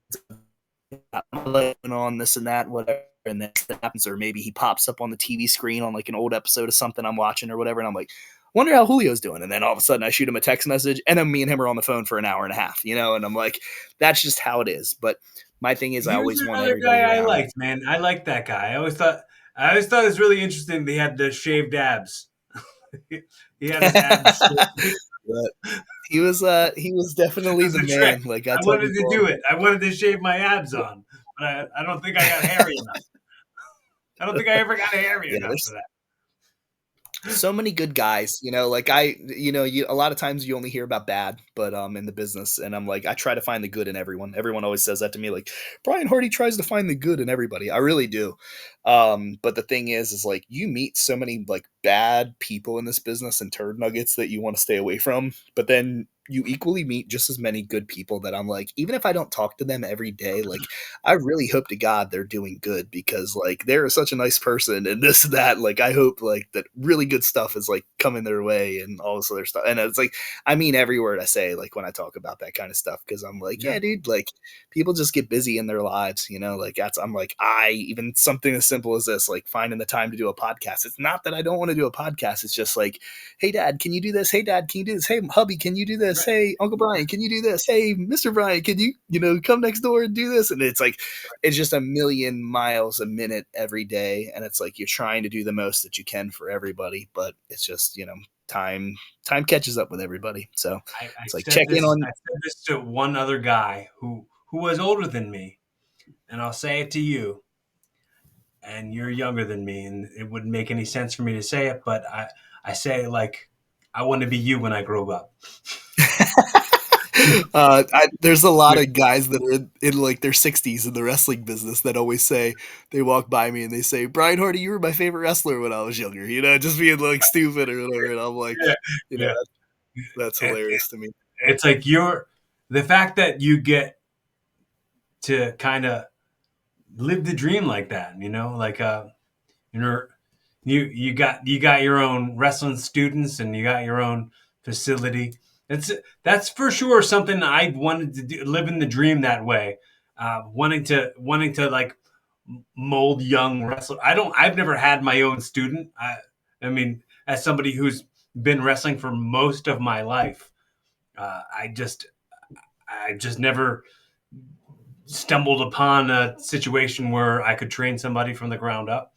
on this and that, whatever, and then that happens, or maybe he pops up on the TV screen on like an old episode of something I'm watching or whatever, and I'm like, wonder how Julio's doing. And then all of a sudden I shoot him a text message, and then me and him are on the phone for an hour and a half, and I'm like, that's just how it is. But my thing is, I He was always want another everybody guy I around me. liked, man. I liked that guy. I always thought it was really interesting. They had the shaved abs. He had his abs shaved. But he was definitely It's the a trick. man. Like I I tell wanted to people, do it. I wanted to shave my abs on, but I don't think I got hairy enough. I don't think I ever got hairy yeah, enough for there's that. so many good guys, like a lot of times you only hear about bad, but in the business, and I'm like, I try to find the good in everyone always says that to me, like, Brian Hardy tries to find the good in everybody. I really do. But the thing is like, you meet so many like bad people in this business and turd nuggets that you want to stay away from, but then you equally meet just as many good people that I'm like, even if I don't talk to them every day, like I really hope to God they're doing good because like they're such a nice person and this and that. Like I hope like that really good stuff is like coming their way and all this other stuff. And it's like I mean every word I say like when I talk about that kind of stuff because I'm like, Yeah. yeah, dude, like people just get busy in their lives, you know, like that's I'm like I even something as simple as this, like finding the time to do a podcast. It's not that I don't want to do a podcast. It's just like, hey dad, can you do this? Hey dad, can you do this? Hey hubby, can you do this? Right. Hey Uncle Brian, can you do this? Hey Mr. Brian, can you know come next door and do this? And it's like it's just a million miles a minute every day. And it's like you're trying to do the most that you can for everybody, but it's just, you know, time catches up with everybody. So it's like check in I on said this to one other guy who was older than me, and I'll say it to you, and you're younger than me, and it wouldn't make any sense for me to say it, but I say it like I want to be you when I grow up. there's a lot of guys that are in like their 60s in the wrestling business that always say they walk by me and they say, Brian Hardy, you were my favorite wrestler when I was younger, you know, just being like stupid or whatever. And I'm like, Yeah, you know, yeah. that's It, hilarious to me. it's like the fact that you get to kind of live the dream like that, you know, like you know, you got your own wrestling students and you got your own facility. It's that's for sure something I wanted to do, live in the dream that way. Wanting to like mold young wrestlers. I've never had my own student. I mean, as somebody who's been wrestling for most of my life, uh, I just I just never stumbled upon a situation where I could train somebody from the ground up.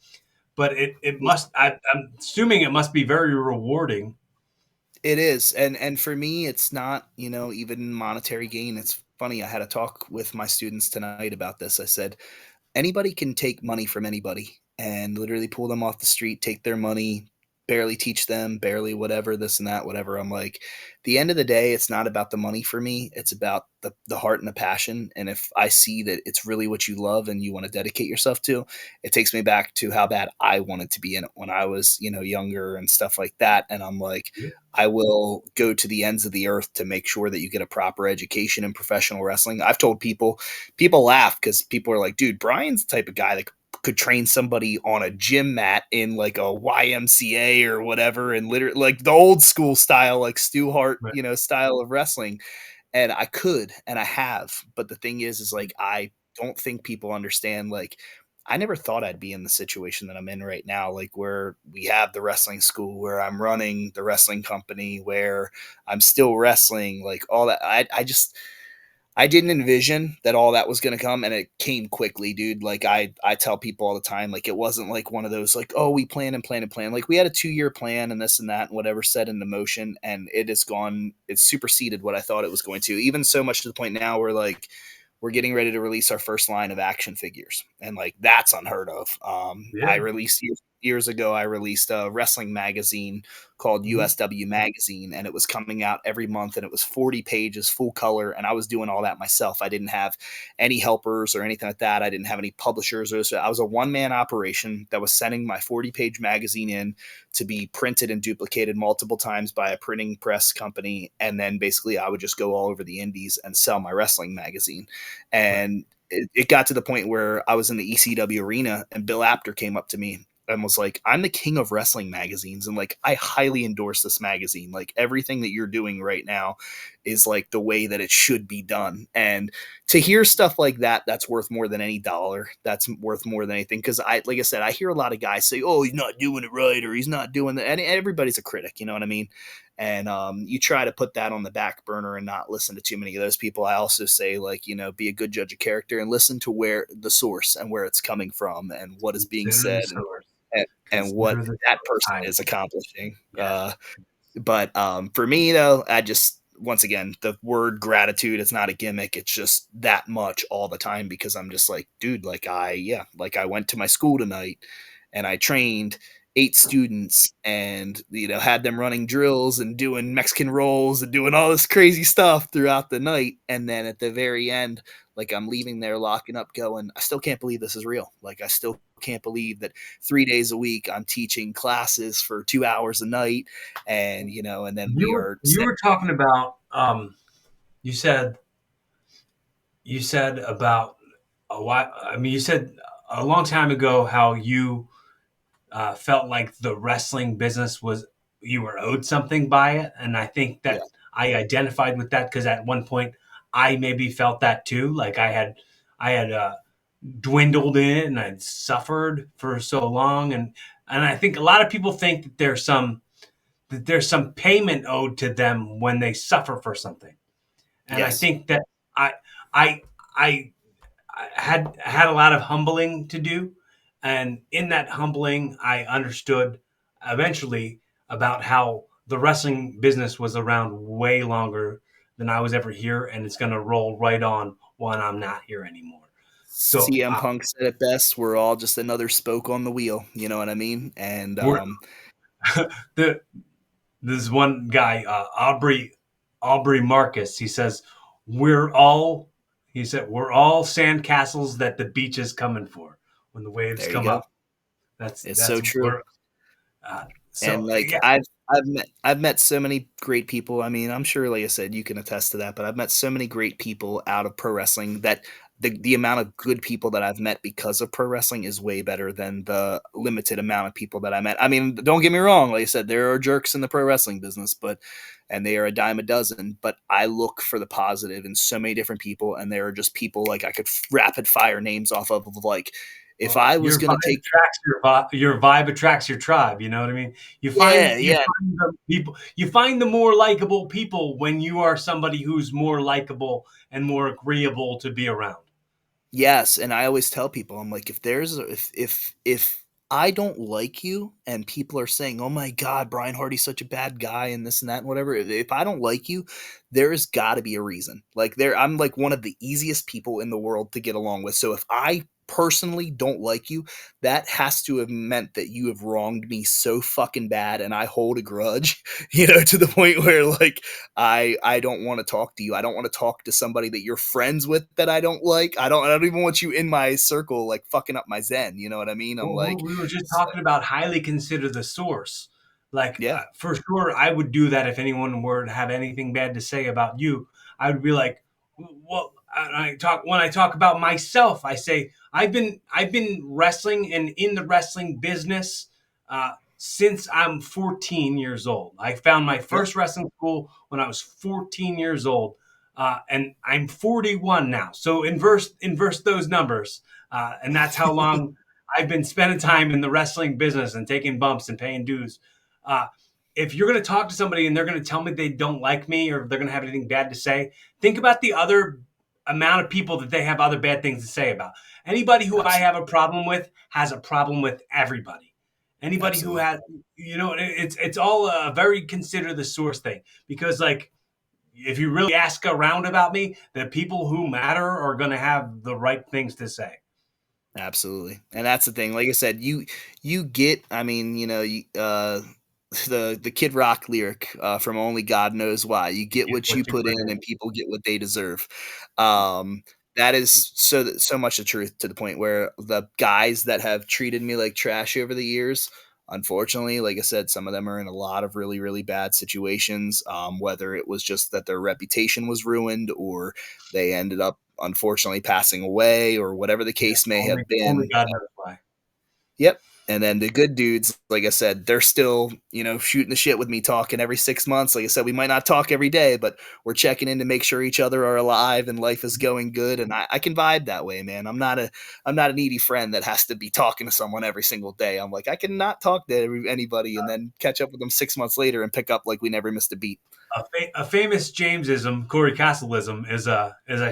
But it must. I'm assuming it must be very rewarding. It is, and for me, it's not, you know, even monetary gain. It's funny. I had a talk with my students tonight about this. I said, anybody can take money from anybody and literally pull them off the street, take their money, barely teach them, barely whatever, this and that, whatever. I'm like, the end of the day, it's not about the money for me. It's about the heart and the passion. And if I see that it's really what you love and you want to dedicate yourself to, it takes me back to how bad I wanted to be in it when I was, you know, younger and stuff like that. And I'm like, Yeah. I will go to the ends of the earth to make sure that you get a proper education in professional wrestling. I've told people laugh because people are like, dude, Brian's the type of guy that could train somebody on a gym mat in like a YMCA or whatever, and literally like the old school style, like Stu Hart, Right. you know, style of wrestling. And I could, and I have. But the thing is like, I don't think people understand, like, I never thought I'd be in the situation that I'm in right now, like where we have the wrestling school, where I'm running the wrestling company, where I'm still wrestling, like all that. I didn't envision that all that was going to come, and it came quickly, dude. Like I tell people all the time, like it wasn't like one of those like, oh, we plan and plan and plan. Like we had a 2-year plan and this and that and whatever set into motion, and it has gone. It's superseded what I thought it was going to. Even so much to the point now where like we're getting ready to release our first line of action figures, and like that's unheard of. I Yeah. released years ago. I released a wrestling magazine called Mhm. USW Magazine, and it was coming out every month, and it was 40 pages, full color, and I was doing all that myself. I didn't have any helpers or anything like that. I didn't have any publishers. I was a one man operation that was sending my 40-page magazine in to be printed and duplicated multiple times by a printing press company, and then basically I would just go all over the indies and sell my wrestling magazine. Right. And it got to the point where I was in the ECW arena, and Bill Apter came up to me and was like, I'm the king of wrestling magazines. And like, I highly endorse this magazine. Like, everything that you're doing right now is like the way that it should be done. And to hear stuff like that, that's worth more than any dollar. That's worth more than anything. Cause like I said, I hear a lot of guys say, oh, he's not doing it right, or he's not doing that. And everybody's a critic, you know what I mean? And you try to put that on the back burner and not listen to too many of those people. I also say, like, you know, be a good judge of character and listen to where the source and where it's coming from and what is being Consider the said, source. and what Consider the that source. person is accomplishing. Yeah. But for me, though, I just, once again, the word gratitude is not a gimmick. It's just that much all the time because I'm just like, dude, like I went to my school tonight and I trained 8 students and, had them running drills and doing Mexican rolls and doing all this crazy stuff throughout the night. And then at the very end, like I'm leaving there locking up going, I still can't believe this is real. Like I still can't believe that 3 days a week I'm teaching classes for 2 hours a night. And, and then we are You were talking about you said you said about a while. I mean, you said a long time ago how you felt like the wrestling business was you were owed something by it, and I think yeah, that I identified with that because at one point I maybe felt that too. Like I had dwindled in it, and I'd suffered for so long, and I think a lot of people think that there's some payment owed to them when they suffer for something, and I yes. think that I I I had a lot of humbling to do, and in that humbling, I understood eventually about how the wrestling business was around way longer than I was ever here, and it's going to roll right on when I'm not here anymore. So CM Punk said it best. We're all just another spoke on the wheel. You know what I mean? And we're the this one guy, Aubrey Marcus. He says we're all. He said we're all sandcastles that the beach is coming for when the waves there you come go. up. That's It's so true. where. So And like yeah, I've met so many great people. I mean, I'm sure, like I said, you can attest to that. But I've met so many great people out of pro wrestling that the amount of good people that I've met because of pro wrestling is way better than the limited amount of people that I met. I mean, don't get me wrong. Like I said, there are jerks in the pro wrestling business, and they are a dime a dozen. But I look for the positive in so many different people, and there are just people like I could rapid fire names off of like if well, I was gonna take, your vibe attracts your tribe. You know what I mean? yeah, You yeah. find the people you find the more likable people when you are somebody who's more likable and more agreeable to be around. Yes, and I always tell people, I'm like, if I don't like you and people are saying, "Oh my God, Brian Hardy's such a bad guy," and this and that and whatever, if I don't like you, there's got to be a reason. Like I'm like one of the easiest people in the world to get along with. So if I personally don't like you, that has to have meant that you have wronged me so fucking bad, and I hold a grudge, to the point where like I don't want to talk to you. I don't want to talk to somebody that you're friends with that I don't like. I don't even want you in my circle like fucking up my zen. You know what I mean? I'm Well, like, we were just talking about highly consider the source. Like, yeah, for sure, I would do that if anyone were to have anything bad to say about you. I would be like, well, when I talk about myself, I say I've been wrestling and in the wrestling business since I'm 14 years old. I found my yeah, first wrestling school when I was 14 years old, and I'm 41 now. So inverse those numbers, and that's how long I've been spending time in the wrestling business and taking bumps and paying dues. Uh, if you're going to talk to somebody and they're going to tell me they don't like me or they're going to have anything bad to say, think about the other amount of people that they have other bad things to say about. Anybody who I absolutely, have a problem with has a problem with everybody. Anybody who absolutely, has, it's all a very consider the source thing because like if you really ask around about me, the people who matter are going to have the right things to say. absolutely. And that's the thing. Like I said, you get. I mean, the Kid Rock lyric from Only God Knows Why. You get Get what what you you put put in, in. and people get what they deserve. Um, that is so much the truth to the point where the guys that have treated me like trash over the years, unfortunately, like I said, some of them are in a lot of really really bad situations. Whether it was just that their reputation was ruined, or they ended up unfortunately passing away, or whatever the Yeah, case may have been. only God knows why. Yep. And then the good dudes, like I said, they're still, shooting the shit with me, talking every 6 months. Like I said, we might not talk every day, but we're checking in to make sure each other are alive and life is going good. And I can vibe that way, man. I'm not a needy friend that has to be talking to someone every single day. I'm like, I cannot talk to anybody and then catch up with them 6 months later and pick up like we never missed a beat. A famous Jamesism, Cory Castleism, is as I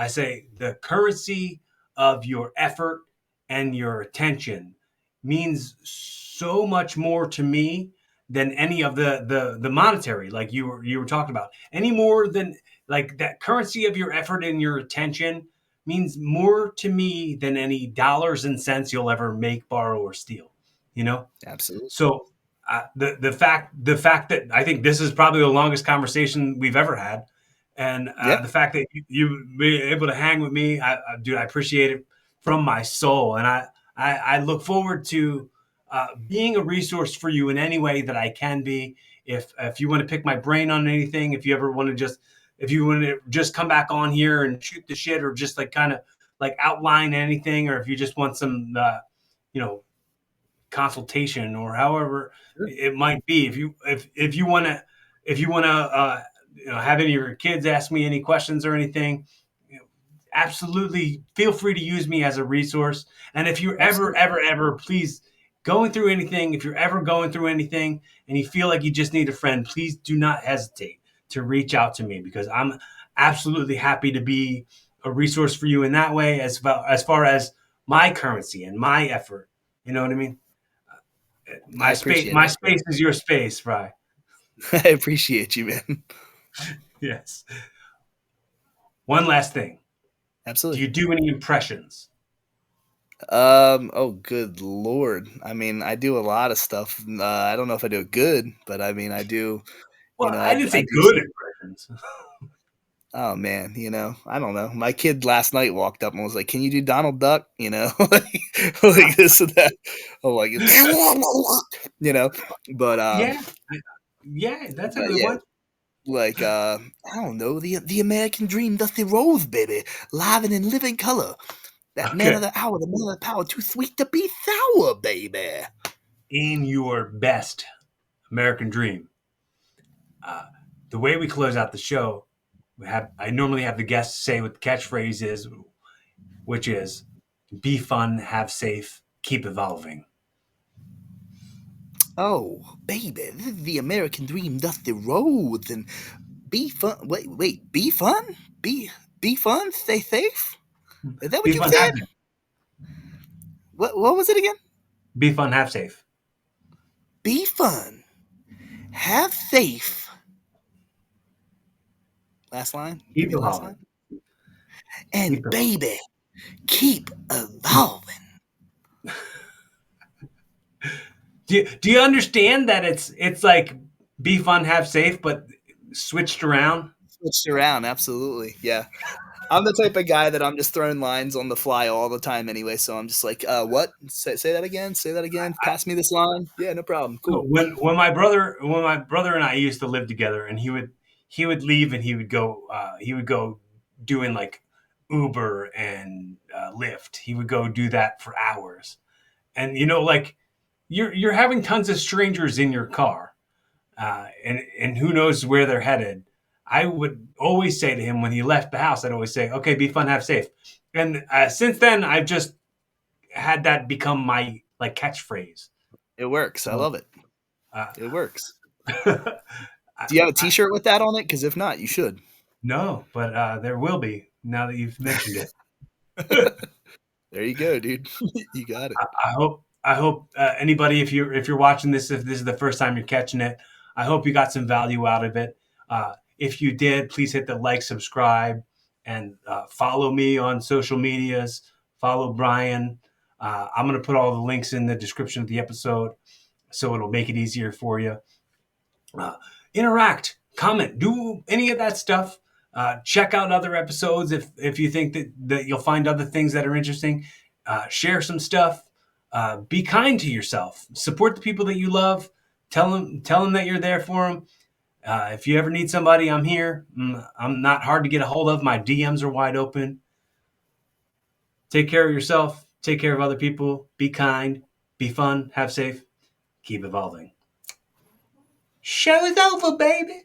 say the currency of your effort and your attention means so much more to me than any of the monetary, like you were talking about, any more than like that currency of your effort and your attention means more to me than any dollars and cents you'll ever make, borrow, or steal. you know. Absolutely. So the fact that I think this is probably the longest conversation we've ever had, and Yeah. the fact that you be able to hang with me, dude, I appreciate it from my soul, and I look forward to being a resource for you in any way that I can be. If you want to pick my brain on anything, if you ever want to just if you want to just come back on here and shoot the shit, or just like kind of like outline anything, or if you just want some you know consultation, or however Sure. it might be. If you want to have any of your kids ask me any questions or anything, absolutely feel free to use me as a resource. And if you're Absolutely. ever please going through anything, if you're ever going through anything and you feel like you just need a friend, please do not hesitate to reach out to me, because I'm absolutely happy to be a resource for you in that way, as far as my currency and my effort. You know what I mean? I My appreciate my it. space is your space, Fry. I appreciate you, man. Yes. One last thing. Do Absolutely. you do any impressions? Oh, good Lord. I mean, I do a lot of stuff. I don't know if I do it good, but I mean, I do, Well, I didn't I say do good some. impressions. Oh man, I don't know. My kid last night walked up and was like, "Can you do Donald Duck?" Like this and that. I'm like, you know, but Yeah, yeah, that's a but good yeah, one. like I don't know, the American dream, Dusty Rose, baby, live and in living color. That man of Okay. the hour, the man of the power, too sweet to be sour, baby. In your best American dream, uh, the way we close out the show, I normally have the guests say what the catchphrase is, which is "Be fun, have safe, keep evolving." Oh, baby, this is the American dream, Dusty Rhodes, and be fun. Wait, be fun? Be fun? Stay safe? Is that Be what you fun, have said? safe. What was it again? Be fun, have safe. Be fun. Have safe. Last line? Give Keep me the last evolving. line. Keep And evolving. baby, keep evolving. Do you understand that it's like be fun, have safe, but switched around? Switched around, absolutely. Yeah. I'm the type of guy that I'm just throwing lines on the fly all the time anyway. So I'm just like, what? Say that again. Say that again. Pass me this line. Yeah, no problem. Cool. When my brother and I used to live together, and he would leave and he would go doing like Uber and Lyft. He would go do that for hours, and like you're having tons of strangers in your car, and who knows where they're headed. I would always say to him when he left the house, I'd always say, "Okay, be fun, have safe." And since then, I've just had that become my like catchphrase. It works. I So love it. uh, It works. I, Do you have a I, T-shirt with that on it? Because if not, you should. no, but there will be now that you've mentioned it. There you go, dude. You got it. I hope anybody, if you're watching this, if this is the first time you're catching it, I hope you got some value out of it. If you did, please hit the like, subscribe, and follow me on social medias. Follow Brian. I'm going to put all the links in the description of the episode, so it'll make it easier for you. uh, Interact, comment, do any of that stuff. Check out other episodes if you think that you'll find other things that are interesting. Share some stuff. Be kind to yourself. Support the people that you love. Tell them that you're there for them. If you ever need somebody, I'm here. I'm not hard to get a hold of. My DMs are wide open. Take care of yourself. Take care of other people. Be kind. Be fun. Have safe. Keep evolving. Show is over, baby.